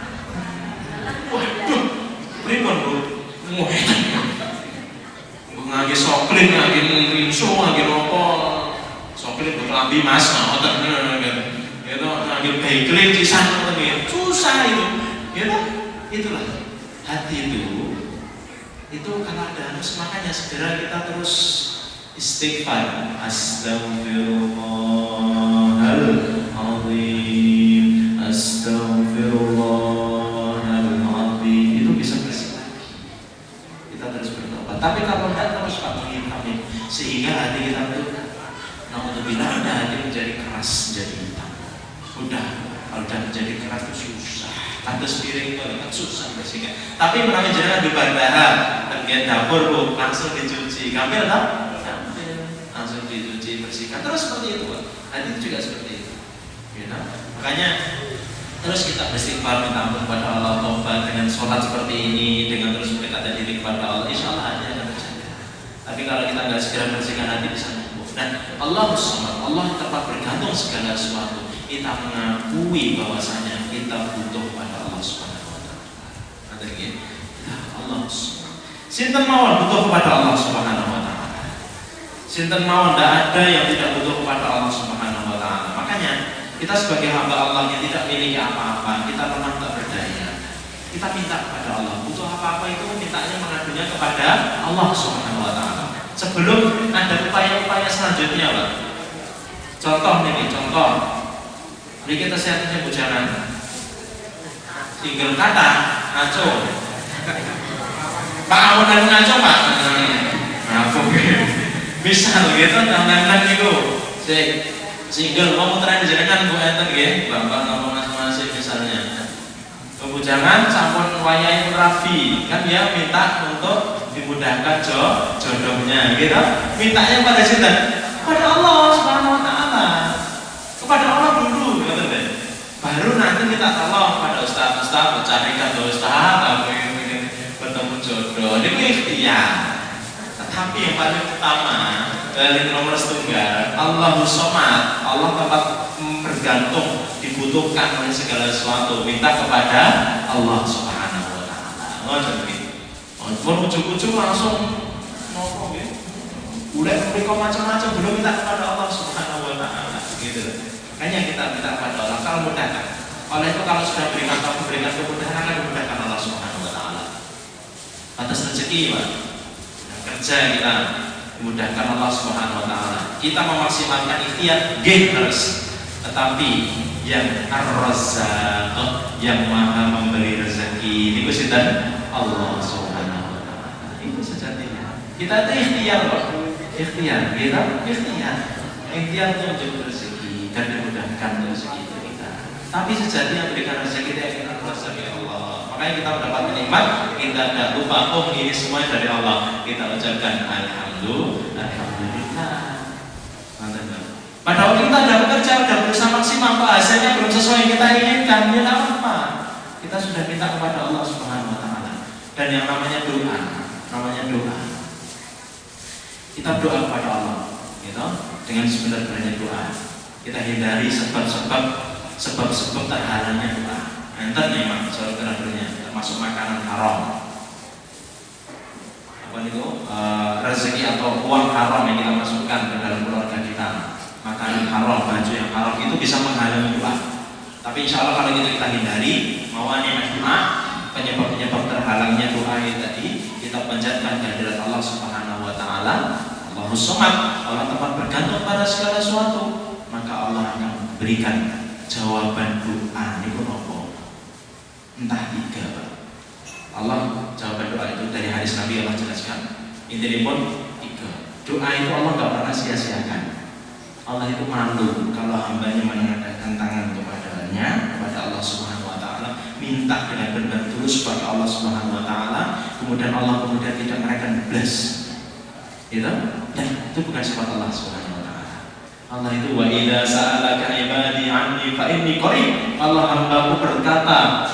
Waduh, pripun Bu? Ngagi soklit, ngagi rinso, ngagi nopo soklit berkelambi mas, ngoten gitu, ngagi bakery cisan, susah itu, gitu, itulah hati itu kalau ada makanya segera kita terus istighfar, Astaghfirullahaladzim, Astaghfirullahaladzim, itu bisa bersih lagi. Kita terus bertobat. Tapi kalau tidak terus Pak menghitam sehingga hati kita itu naudzubillah hati menjadi keras, menjadi hitam. Udah, kalau udah menjadi keras itu susah. Atas piring itu kan susah bersihkan. Tapi menawi jenengan di bandara, bagian dapur Bu, langsung dicuci. Gampil tak? Gampil. Langsung dicuci, bersihkan. Terus seperti itu Pak. Hati itu juga seperti itu. You know? Makanya terus kita beristighfar minta ampun kepada Allah, tobat dengan sholat seperti ini, dengan terus mendekatkan diri kepada Allah, insya Allah hati akan terjaga. Tapi kalau kita nggak segera bersihkan hati bisa numbuh. Dan Allah Subhanahu, Allah tempat bergantung segala sesuatu. Kita mengakui bahwasanya kita butuh pada Allah Subhanahu wa taala. Ada lagi? Allah Subhanahu. Sinten mawon butuh kepada Allah Subhanahu wa taala. Sinten mawon tidak ada yang tidak butuh kepada Allah Subhanahu wa taala. Makanya kita sebagai hamba Allah yang tidak memiliki apa-apa, kita memang tak berdaya. Kita minta kepada Allah. Butuh apa-apa itu mintanya mengadunya kepada Allah Subhanahu wa taala. Sebelum ada upaya-upaya selanjutnya, Pak. Contoh nih, contoh. Ini kita sehatnya bujangan. Tinggal kata ngaco. Pak amun ngaco Pak. Ngaco. Misal gitu tangan itu. Single mau muteran jenengan Bu enten nggih, Bapak napa Mas misalnya. Jangan sampun wayahe rabi, kan dia minta untuk dimudahkan jodohnya, gitu. Mintanya pada sinten? Kepada Allah Subhanahu wa taala. Kepada Allah dulu, gitu deh. Baru nanti kita tolong pada ustaz carikan ustaz, aku ingin bertemu jodoh. Ini ikhtiar. Tetapi yang paling utama, paling nomor setunggal, Allahus Somad, Allah tempat bergantung, dibutuhkan oleh segala sesuatu, minta kepada Allah Subhanahu wa taala. Jadi, ujung-ujung langsung nopo gitu. Udah mereka macam-macam belum minta kepada Allah Subhanahu wa taala, gitu. Hanya kita minta kepada Allah kalau mudahkan. Oleh itu kalau sudah berikan kemudahan akan dimudahkan Allah Subhanahu wa taala. Atas rezeki, Pak. Kerja kita dimudahkan Allah Subhanahu wa taala. Kita memaksimalkan ikhtiar harus. Tetapi yang Ar-Razzaq, yang Maha memberi rezeki, itu sinten? Allah Subhanahu wa taala. Itu sejatinya. Kita itu ikhtiar loh. Ikhtiar, kita ikhtiar. Ikhtiar untuk menjadi rezeki dan dimudahkan rezeki itu kita. Tapi sejatinya berikan rezeki kita yang Ar-Razzaq ya Allah. Makanya kita mendapat nikmat, kita tidak lupa ini semua dari Allah. Kita ucapkan alhamdulillah. Padahal kita sudah bekerja, sudah berusaha maksimal, hasilnya belum sesuai yang kita inginkan, ya apa? Kita sudah minta kepada Allah Subhanahu wa taala. Dan yang namanya doa, kita doa kepada Allah, gitu, dengan sebenarnya doa. Kita hindari sebab-sebab terhalangnya doa. Enten memang saudara-saudaranya, termasuk makanan haram. Apa itu? Rezeki atau uang haram yang kita masukkan ke dalam keluarga kita. Makanan haram, baju yang haram itu bisa menghalangi doa. Tapi insya Allah kalau itu kita hindari, mawannya doa, penyebab terhalangnya doa itu tadi kita panjatkan kehadirat Allah Subhanahu wa taala. Allahus Somad, Allah tempat bergantung pada segala sesuatu, maka Allah akan berikan jawaban doa niku napa? Entah tiga, Pak. Allah jawaban doa itu dari hadis Nabi Allah jelaskan. Intinya pun tiga. Doa itu Allah enggak pernah sia-siakan. Allah itu malu kalau hambanya menengadahkan tangan kepadanya, kepada Allah Subhanahu wa taala, minta dengan benar tulus kepada Allah Subhanahu wa taala, kemudian Allah tidak mereka belas. Gitu? Dan itu bukan sifat Allah Subhanahu wa taala. Allah itu wa idza sa'alaka ibadi 'anni fa inni qarib. Allah hambaku berkata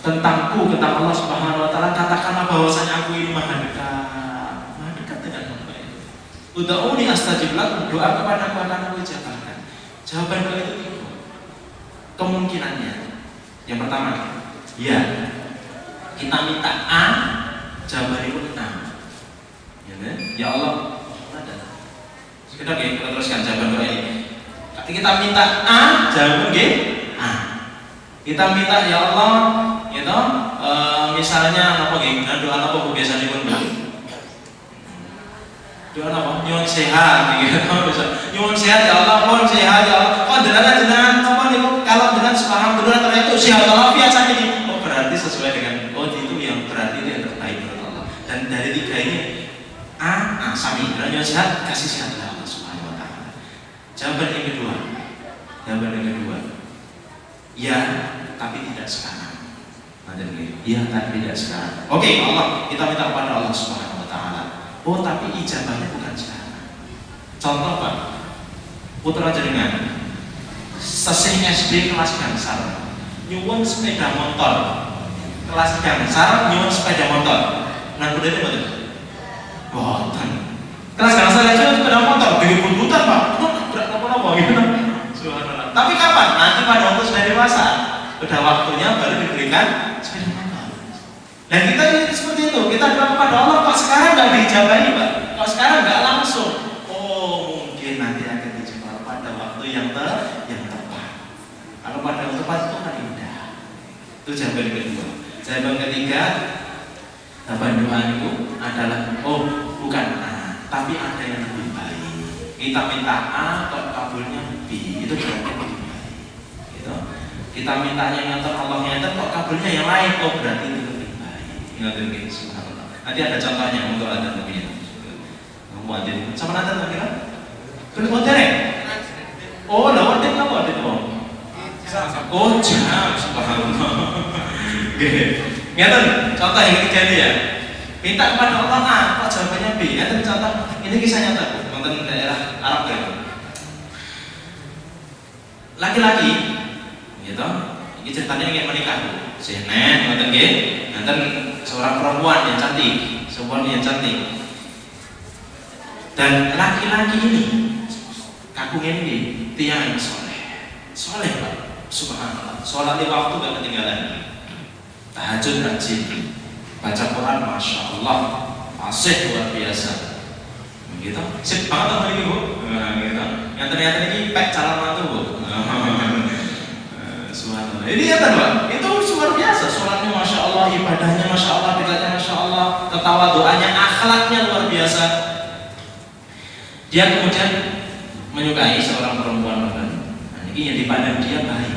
tentangku, tentang Allah Subhanahu wa taala, katakanlah bahwasanya aku ini maha dekat dengan hamba itu. Ud'uuni astajib lakum, doa kepada aku akan aku ijabahkan. Jawaban doa itu tiga. Kemungkinannya, yang pertama, ya kita minta A, jawaban itu 6. Ya Allah, ada. Kita teruskan jawaban doa ini. Kita minta A, jawaban G, A. Kita minta ya Allah, gitu. Misalnya apa G? Doa apa biasanya pun doa apa? Nyuwun sehat, gitu. Nyuwun sehat ya Allah, pun sehat ya Allah. Oh jenengan apa niku? Kalau jenengan alhamdulillah ternyata sehat walafiat saat ini. Oh berarti sesuai dengan itu yang berarti itu yang terbaik menurut Allah. Dan dari tiga ini A sami, nyuwun sehat, kasih sehat oleh Allah Subhanahu wa taala. Jawaban yang kedua. Ya, tapi tidak sekarang. Ya, tapi tidak sekarang. Oke, Allah, kita minta kepada Allah Subhanahu wa taala. Oh, tapi ijabahnya bukan sekarang. Contoh Pak, putra jenengan sesing SD kelas gangsal, nyuwun sepeda motor. Kelas gangsal nyuwun sepeda motor. Nah, budete mboten? Boten. Kelas gangsal aja sepeda motor, bikin buntutan Pak. Berat apa-apa gitu. Subhanallah. Tapi kapan? Nanti pada waktu sudah dewasa, sudah waktunya baru diberikan sepeda motor. Dan kita ini seperti itu, kita doa kepada Allah, kok sekarang nggak diijabahi Pak? Kok sekarang nggak langsung? Oh mungkin nanti akan dijawab pada waktu yang tepat. Kalau pada waktu tepat itu kan indah. Itu jawaban kedua. Jawaban ketiga, jawaban doa itu adalah bukan A, tapi ada yang lebih baik. Kita minta A, kok kabulnya B, itu berarti lebih baik. Gitu. Kita mintanya yang Allah nyata, kok kabulnya yang lain, berarti itu lebih baik. Ingat ini, subhanallah. Nanti ada contohnya untuk ada lebihnya. Muadzin, sama nanti lagi kan? Belum derek. Oh, lawan apa itu? Oh jam, subhanallah. Ngeten, contoh yang ketiga ini ya. Minta kepada Allah A, kok jawabannya B. Ngeten contoh, ini kisah nyata, wonten daerah Arab ya. Laki-laki, gitu. Ini ceritanya ingin menikah bu. Senen, ngeten nggih. Ngeten seorang perempuan yang cantik, Dan laki-laki ini, kakung ini tiang yang soleh pak. Subhanallah. Sholat di waktu gak ketinggalan. Tahajud rajin, baca Quran, masya Allah, fasih luar biasa. Begitu, sip banget sama ini bu. Gitu. Yang ternyata ini pek calon mantu bu. Subhanallah. Ini ya pak, itu luar biasa. Sholatnya masya Allah, ibadahnya masya Allah, bidahnya masya Allah, ketawa doanya, akhlaknya luar biasa. Dia kemudian menyukai seorang perempuan bahkan. Nah, ini yang dipandang dia baik,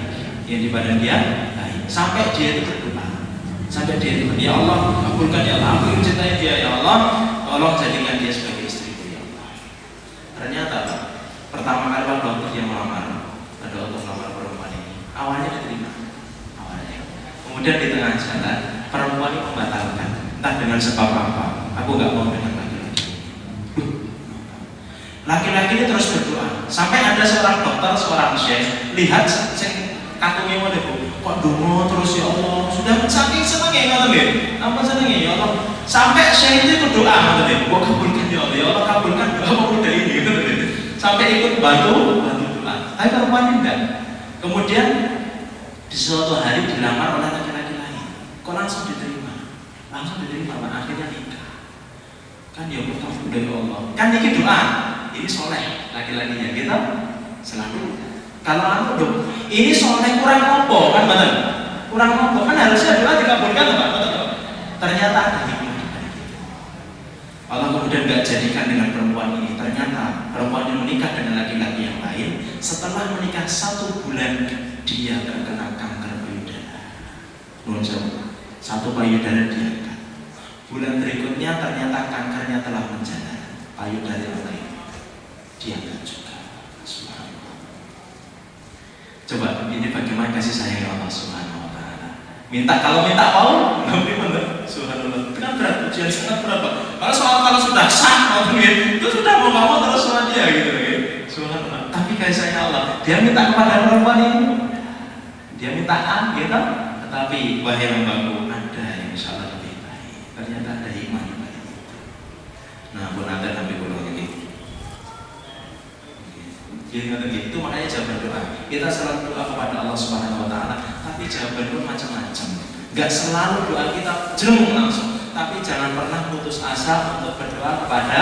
sampai dia itu berdoa. Ya Allah, kabulkan ya Allah, aku mencintai dia ya Allah, tolong jadikan dia sebagai istriku ya Allah. Ternyata pertama kali waktu dia melamar, ada untuk melamar perempuan ini, awalnya diterima, kemudian di tengah jalan perempuan ini membatalkan, entah dengan sebab apa, aku nggak mau dengan laki-laki. Laki-laki ini terus berdoa, sampai ada seorang dokter, seorang syekh lihat kakungnya mau bu, kok dungo terus ya Allah, sudah saking senangnya nggak tahu apa senangnya ya Allah, sampai syekh itu doa nggak tahu, gua kabulkan ya Allah kabulkan doa muda ini, gitu sampai ikut bantu doa. Tapi perempuan enggak. Kemudian di suatu hari dilamar oleh laki-laki lain, kok langsung diterima, akhirnya nikah. Kan ya bertemu dari Allah, kan ini doa, ini soleh laki-lakinya kita selalu. Kalau aku dong, ini soalnya kurang apa kan betul? Kurang apa kan harusnya doa dikabulkan Pak. Ternyata ada hikmah. Allah kemudian gak jadikan dengan perempuan ini. Ternyata perempuan yang menikah dengan laki-laki yang lain, setelah menikah 1 bulan dia terkena kanker payudara. Satu payudara diangkat. Bulan berikutnya ternyata kankernya telah menjalar. Payudara yang lain diangkat juga. Coba ini bagaimana kasih sayang Allah Subhanahu wa taala. Kalau minta mau, nabi benar. Subhanallah. Itu kan berat, ujian sangat berat. Kalau sudah sah itu sudah mau terus sama dia gitu. Subhanallah. Tapi kasih sayang Allah, dia minta kepada perempuan ini. Dia minta gitu. Tetapi wahai hambaku, ada yang insyaallah lebih baik. Ternyata ada hikmah di balik itu. Nah, pun ada nabi kulung ini. Itu makanya jawaban doa. Kita selalu doa kepada Allah Subhanahu wa taala, tapi jawaban doa macam-macam. Enggak selalu doa kita jelung langsung, tapi jangan pernah putus asa untuk berdoa kepada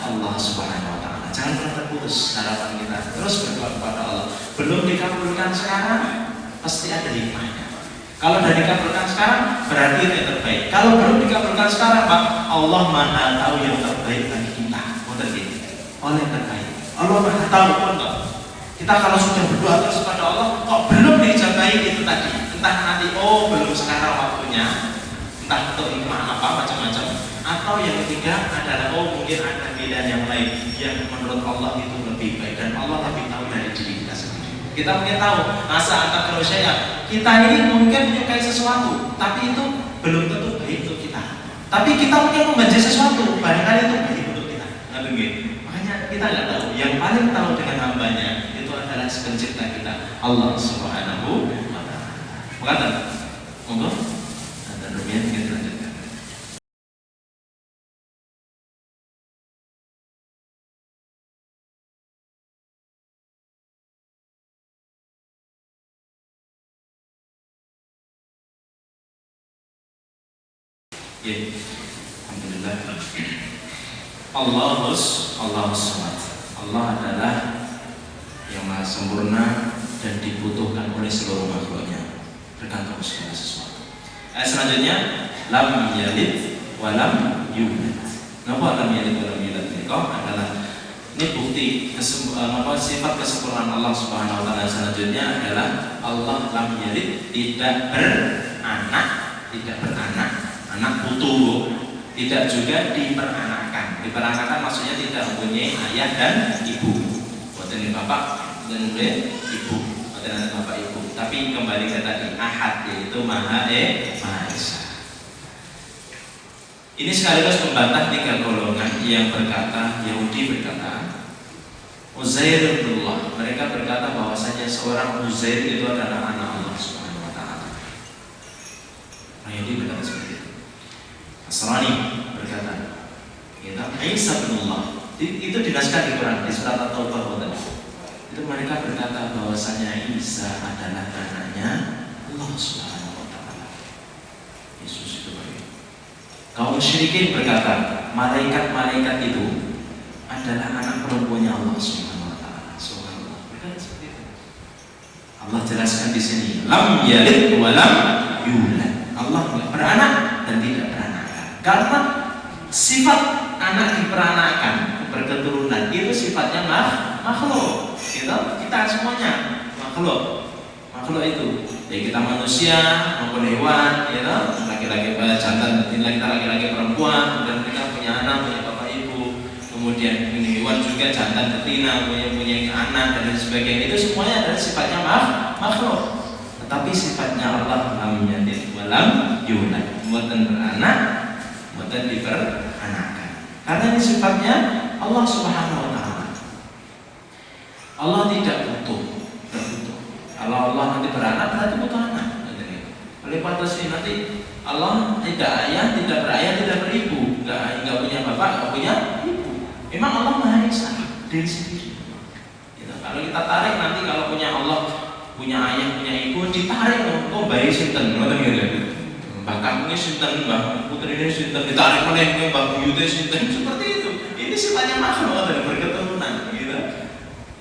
Allah Subhanahu wa taala. Jangan pernah terputus harapan kita. Terus berdoa kepada Allah. Belum dikabulkan sekarang, pasti ada hikmahnya. Kalau sudah dikabulkan sekarang, berarti itu yang terbaik. Kalau belum dikabulkan sekarang, Pak, Allah Maha tahu yang terbaik bagi kita. Oleh yang terbaik. Allah Maha tahu pun kok. Kita kalau sudah berdoa terus kepada Allah, kok belum dijabai itu tadi, entah nanti belum sekarang waktunya, entah untuk hikmah apa macam-macam, atau yang ketiga adalah mungkin ada pilihan yang lain yang menurut Allah itu lebih baik dan Allah lebih tahu dari diri kita sendiri. Kita mungkin tahu masa antar manusia kita ini mungkin menyukai sesuatu, tapi itu belum tentu baik untuk kita. Tapi kita mungkin membenci sesuatu, barangkali itu baik untuk kita. Makanya kita nggak tahu. Yang paling tahu dengan hambanya itu adalah pencipta kita, Allah Subhanahu wa taala. Mengatakan, monggo. Dan demikian kita lanjutkan. Ya, alhamdulillah. Allahus samad. Allah adalah yang maha sempurna dan dibutuhkan oleh seluruh makhluknya, tergantung segala sesuatu. Ayat selanjutnya, lam yalid wa lam yulad. Napa lam yalid wa lam yulad ini adalah ini bukti sifat kesempurnaan Allah Subhanahu wa taala. Selanjutnya adalah Allah lam yalid, tidak beranak, anak putu, tidak juga diperanakkan. Diperanakkan maksudnya tidak mempunyai ayah dan ibu. Bukan bapak dan ibu, bukan bapak ibu. Tapi kembali ke tadi, Ahad yaitu Maha Esa. Ini sekaligus membantah 3 golongan yang berkata, Yahudi berkata Uzair ibnullah. Mereka berkata bahwasanya seorang Uzair itu adalah anak Allah Subhanahu wa taala. Yahudi berkata seperti itu. Nasrani berkata, Isa ibnullah. Itu dinaskan di Quran di surat At-Taubah. Itu mereka berkata bahwasanya Isa adalah anaknya Allah Subhanahu wa taala. Yesus itu bagaimana? Kaum musyrikin berkata, malaikat-malaikat itu adalah anak perempuannya Allah Subhanahu wa taala. Subhanallah. Berkata seperti itu. Allah jelaskan di sini, lam yalid wa lam yulad. Allah tidak beranak dan tidak beranakan. Karena sifat anak diperanakan, berketurunan itu sifatnya makhluk. Kita semuanya makhluk itu. Ya kita manusia maupun hewan, laki-laki jantan, kita laki-laki perempuan, dan kita punya anak, punya bapak ibu. Kemudian hewan juga jantan betina, punya anak dan lain sebagainya. Itu semuanya adalah sifatnya makhluk. Tetapi sifatnya Allah lam yalid wa lam yulad, mboten beranak, mboten diperanakan. Karena ini sifatnya Allah Subhanahu wa taala. Allah tidak butuh. Kalau Allah nanti beranak berarti butuh anak. Oleh patos ini nanti Allah tidak ayah, tidak berayah, tidak beribu, nggak punya bapak, nggak punya ibu. Memang Allah Maha Esa diri sendiri. Kalau kita tarik nanti kalau punya Allah, punya ayah, punya ibu, ditarik bayi sinten, bahkan mungkin sinten, mbak putri ini sinten, ditarik meneh mbak buyute sinten, seperti itu. Ini sifatnya makhluk dan berketurunan.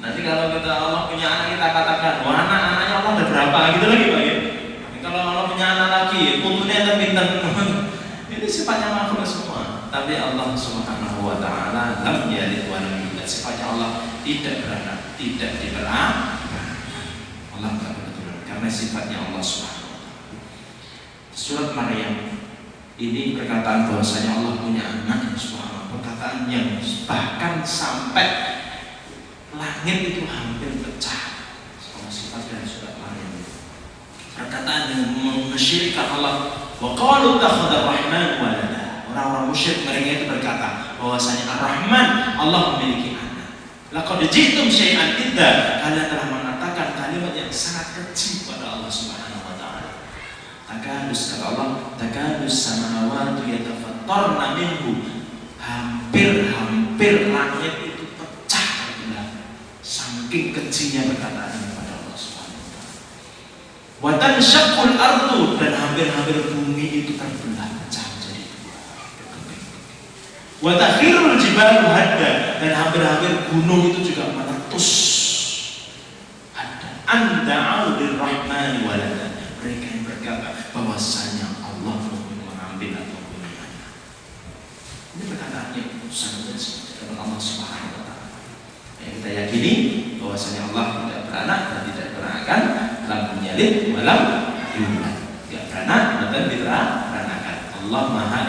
Nanti kalau kita Allah punya anak, kita katakan, wah anaknya Allah ada berapa, gitu lagi Pak ya. Kalau Allah punya anak lagi, putunya ada bintang. Ini sifatnya makhluk semua. Tapi Allah Subhanahu wa taala lam yalid wa lam yulad. Sifatnya Allah tidak beranak, tidak diperanakan. Allah tidak berketurunan karena sifatnya Allah Subhanahu wa taala. Surat Maryam ini perkataan bahwasanya Allah punya anak, subhanallah, perkataan yang bahkan sampai langit itu hampir pecah. Sama sifat dari surat Maryam. Perkataan yang mensyirikkan Allah. Wa qalu takhadar rahman walada. Orang-orang musyrik mereka itu berkata bahwasanya Ar-Rahman Allah memiliki anak. Laqad ji'tum syai'an idza. Kalian telah mengatakan kalimat yang sangat keji pada Allah Subhanahu wa taala. Takadus kata Allah, takadus samawati yatafattarna minhu. Hampir langit itu saking kejinya perkataan kepada Allah Subhanahu wa taala. Wa tanshaqqul ardu, dan hampir-hampir bumi itu terbelah pecah menjadi 2. Wa takhirul jibalu hadda, dan hampir-hampir gunung itu juga meletus. Hadda. Anda'u lirrahmani walada. Mereka yang berkata bahwasanya Allah mengambil atau punya anak. Ini perkataan yang sangat jelas dari Allah Subhanahu wa taala. Yang kita yakini bahwasanya Allah tidak beranak dan tidak beranakan, lam yalid wa lam yulad. Tidak beranak dan tidak beranakan. Allah Maha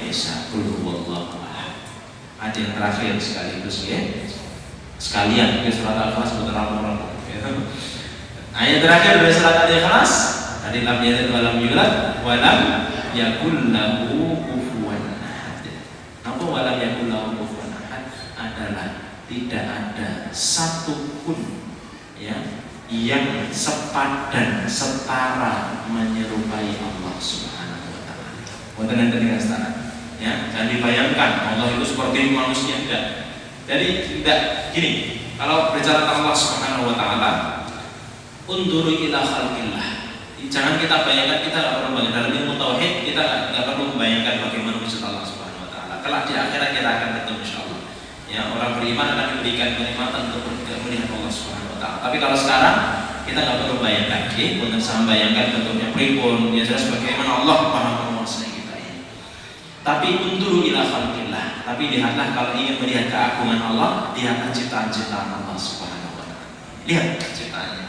Esa. Qul huwallahu ahad. Ada yang terakhir sekaligus ya. Sekalian ke surat Al-Ikhlas betul-betul. Ayat terakhir dari surat Al-Ikhlas, tadi lam yalid wa lam yulad wa lam yakul lahu kufuwan ahad. Apa wa lam yakul lahu kufuwan ahad adalah tidak ada satupun yang sepadan, setara menyerupai Allah Subhanahu wa taala. Bukan yang tadi setara. Jangan dibayangkan Allah itu seperti manusia, enggak. Jadi tidak gini. Kalau bicara tentang Allah Subhanahu wa taala, unduru ila khalqillah. Jangan kita bayangkan, kita enggak perlu bayangkan dalam ilmu tauhid, kita enggak perlu membayangkan bagaimana wujud Allah Subhanahu wa taala. Kelak di akhirat kita akan bertemu insyaallah. Orang beriman akan diberikan kenikmatan untuk melihat Allah Subhanahu wa taala. Tapi kalau sekarang kita nggak perlu bayangkan, untuk sama bayangkan bentuknya pripun, ya jelas bagaimana Allah Maha menguasai kita ini. Tapi untuk ila khalqillah. Tapi lihatlah kalau ingin melihat keagungan Allah, lihatlah ciptaan-ciptaan Allah Subhanahu wa taala. Lihat ciptaannya.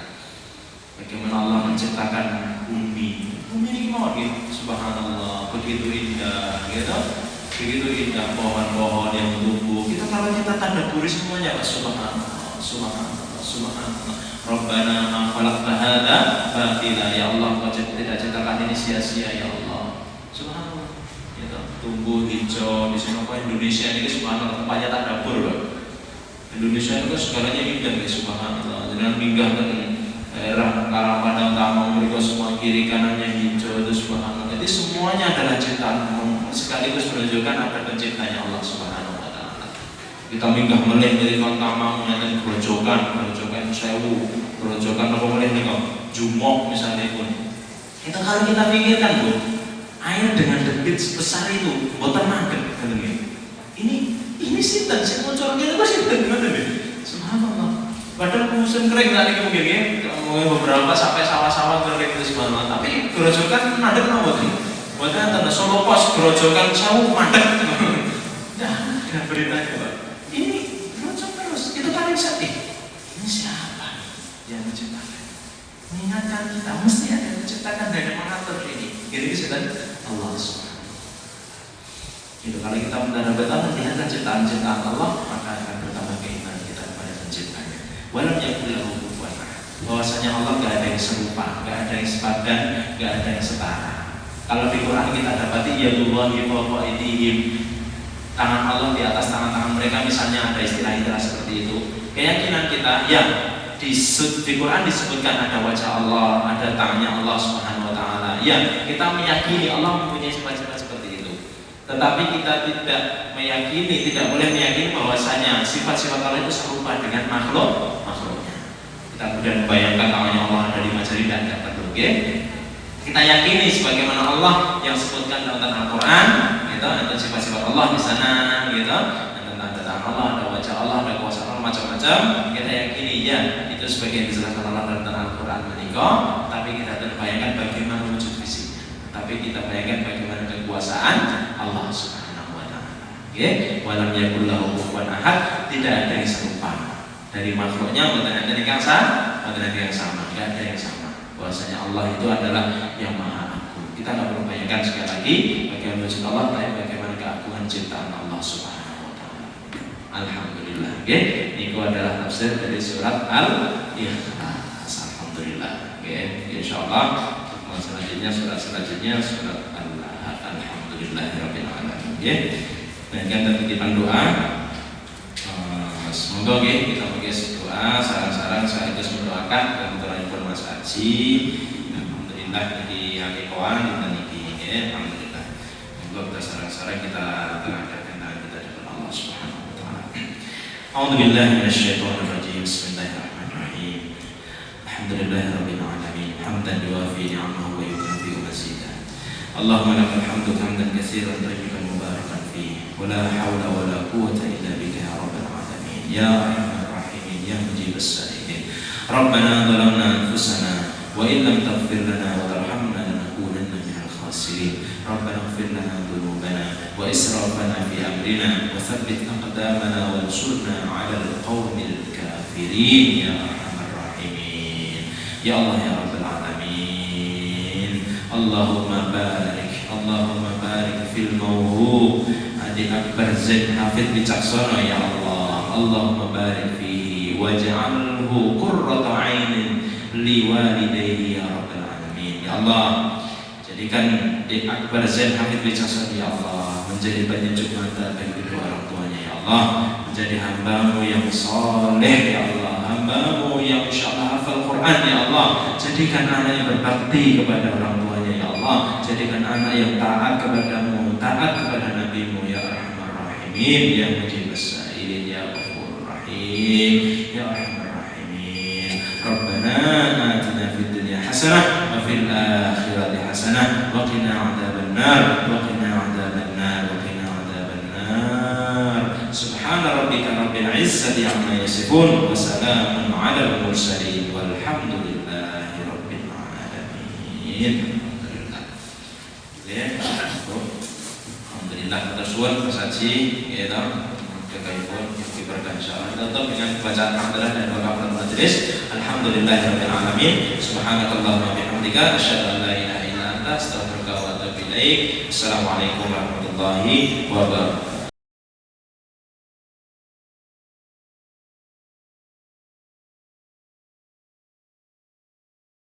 Bagaimana Allah menciptakan bumi. Bumi ini mau subhanallah, begitu indah, gitu. Begitu indah pohon-pohon yang tumbuh. Kalau kita tadaburi semuanya, subhanallah, subhanallah, subhanallah. Rabbana ma khalaqta hadza batila, ya Allah Engkau tidak ciptakan ini sia-sia ya Allah. Subhanallah. Ya, tumbuh hijau di sini kok Indonesia ini subhanallah tempatnya tak dapur, Pak. Indonesia itu segalanya indah ya subhanallah. Jangan minggah ke daerah Karangpadang Tamang mereka semua kiri kanannya hijau itu subhanallah. Jadi semuanya adalah ciptaan sekaligus menunjukkan ada penciptanya Allah Subhanahu wa taala. Kita minggah melih dari Tamang ngeten grojokan sewu, grojokan apa melih nika Jumok misalnya pun. Itu kalau kita pikirkan Bu, air dengan debit sebesar itu boten mangket ngene. Ini sinten sing muncul ngene kok sinten ngoten nggih. Subhanallah. Padahal musim kering tadi mungkin ya, beberapa sampai sawah-sawah kering itu subhanallah. Tapi grojokan mandek napa mboten? Mboten tanda Solo Pos grojokan sawu mandek. Nah, ada beritanya Pak. Ini grojok terus. Itu kan inisiatif. Ini siapa yang menciptakan? Mengingatkan kita mesti ada yang menciptakan dan yang mengatur ini. Jadi setan Allah Subhanahu. Itu kalau kita benar-benar melihat ciptaan-ciptaan Allah, maka akan bertambah keimanan kita kepada penciptanya. Walam yakul lahu kufuwan ahad. Bahwasanya Allah gak ada yang serupa, gak ada yang sepadan, gak ada yang setara. Kalau di Quran kita dapati yadullahi fawqa aydihim, tangan Allah di atas tangan-tangan mereka, misalnya ada istilah-istilah seperti itu. Keyakinan kita yang di Quran disebutkan ada wajah Allah, ada tangannya Allah Subhanahu wa taala. Ya, kita meyakini Allah mempunyai sifat-sifat seperti itu. Tetapi kita tidak boleh meyakini bahwasanya sifat-sifat Allah itu serupa dengan makhluknya. Kita kemudian membayangkan tangannya Allah ada 5 jari dan tidak perlu, okay? Kita yakini sebagaimana Allah yang sebutkan dalam Al-Quran, gitu, ada sifat-sifat Allah di sana, gitu, ada tangan Allah, ada wajah Allah, ada kuasa Allah, macam-macam. Kita yakini ya itu sebagai yang dijelaskan Allah dalam Al-Quran menikah. Tapi kita tidak bayangkan bagaimana wujud fisiknya. Tapi kita bayangkan bagaimana kekuasaan Allah Subhanahu wa taala. Oke, walam yakul lahu kufuwan ahad, tidak ada yang serupa. Dari makhluknya bukan ada yang sama, bukan ada yang sama, tidak ada yang sama. Bahwasanya Allah itu adalah yang maha agung. Kita nggak perlu bayangkan sekali lagi bagaimana wujud Allah, tapi bagaimana keagungan ciptaan Allah Subhanahu wa taala. Alhamdulillah. Oke, ini adalah tafsir dari surat Al-Ikhlas. Alhamdulillah. Oke, insyaallah surat selanjutnya surat Al-Ahad. Alhamdulillahirabbil alamin. Oke. Dan kita titipkan doa. Semoga kita pakai doa, saran-saran sekaligus mendoakan kebetulan pun Mas Haji. Alhamdulillah di Hakikawan kita niki, alhamdulillah. Semoga kita saran-saran kita terhadapkan kita dengan Allah Subhanahu wa taala. A'udzubillahi minasyaitonir rajim. Bismillahirrahmanirrahim. Alhamdulillahirabbil alamin. Hamdan yuwafi ni'amahu wa yukafi mazidah. Allahumma lakal hamdu hamdan katsiran tayyiban mubarakan fihi. Wa la haula wa la quwwata illa bika ya rabbal alamin. Ya arhamar rahimin, ya mujibas sa'ilin. Rabbana zalamna anfusana wa in lam taghfir lana wa tarhamna lanakunanna minal khasirin. Rabbana ighfir lana dhunubana wa israfana fi amrina wa thabbit aqdamana wansurna 'alal qaumil kafirin ya arhamar rahimin. Ya Allah ya rabbal alamin. Allahumma barik fil mawhub Adik Akbar Zain Hafid Wicaksono ya Allah. Allahumma barik fihi waj'alhu qurrata 'ainin liwalidayhi ya rabbal alamin. Ya Allah, jadikan Adik Akbar Zain Hafid Wicaksono ya Allah menjadi penyejuk mata bagi kedua orang tuanya ya Allah, menjadi hamba-Mu yang saleh ya Allah, hamba-Mu yang insyaallah hafal Quran ya Allah. Jadikan anak yang berbakti kepada orang tuanya ya Allah, jadikan anak yang taat kepadamu, taat kepada Nabi-Mu ya arhamar rahimin, ya mujibas sa'ilin, ya ghafurur rahim, ya arhamar rahimin. Rabbana atina fid dunya hasanah wa fil akhirati hasanah wa qina adzabannar wa qina adzabannar wa qina adzabannar. Subhana rabbika rabbil izzati amma yasifun wa salamun 'alal mursalin walhamdulillahi rabbil alamin. Alhamdulillah kita suwun Mas Haji ya toh kekaipun diberkahi insyaallah. Kita tutup dengan bacaan hamdalah dan doa kafaratul majelis. Alhamdulillahirabbil alamin. Subhanakallahumma wa bihamdika asyhadu an la ilaha illa anta astaghfiruka wa atubu ilaik. Assalamualaikum warahmatullahi wabarakatuh.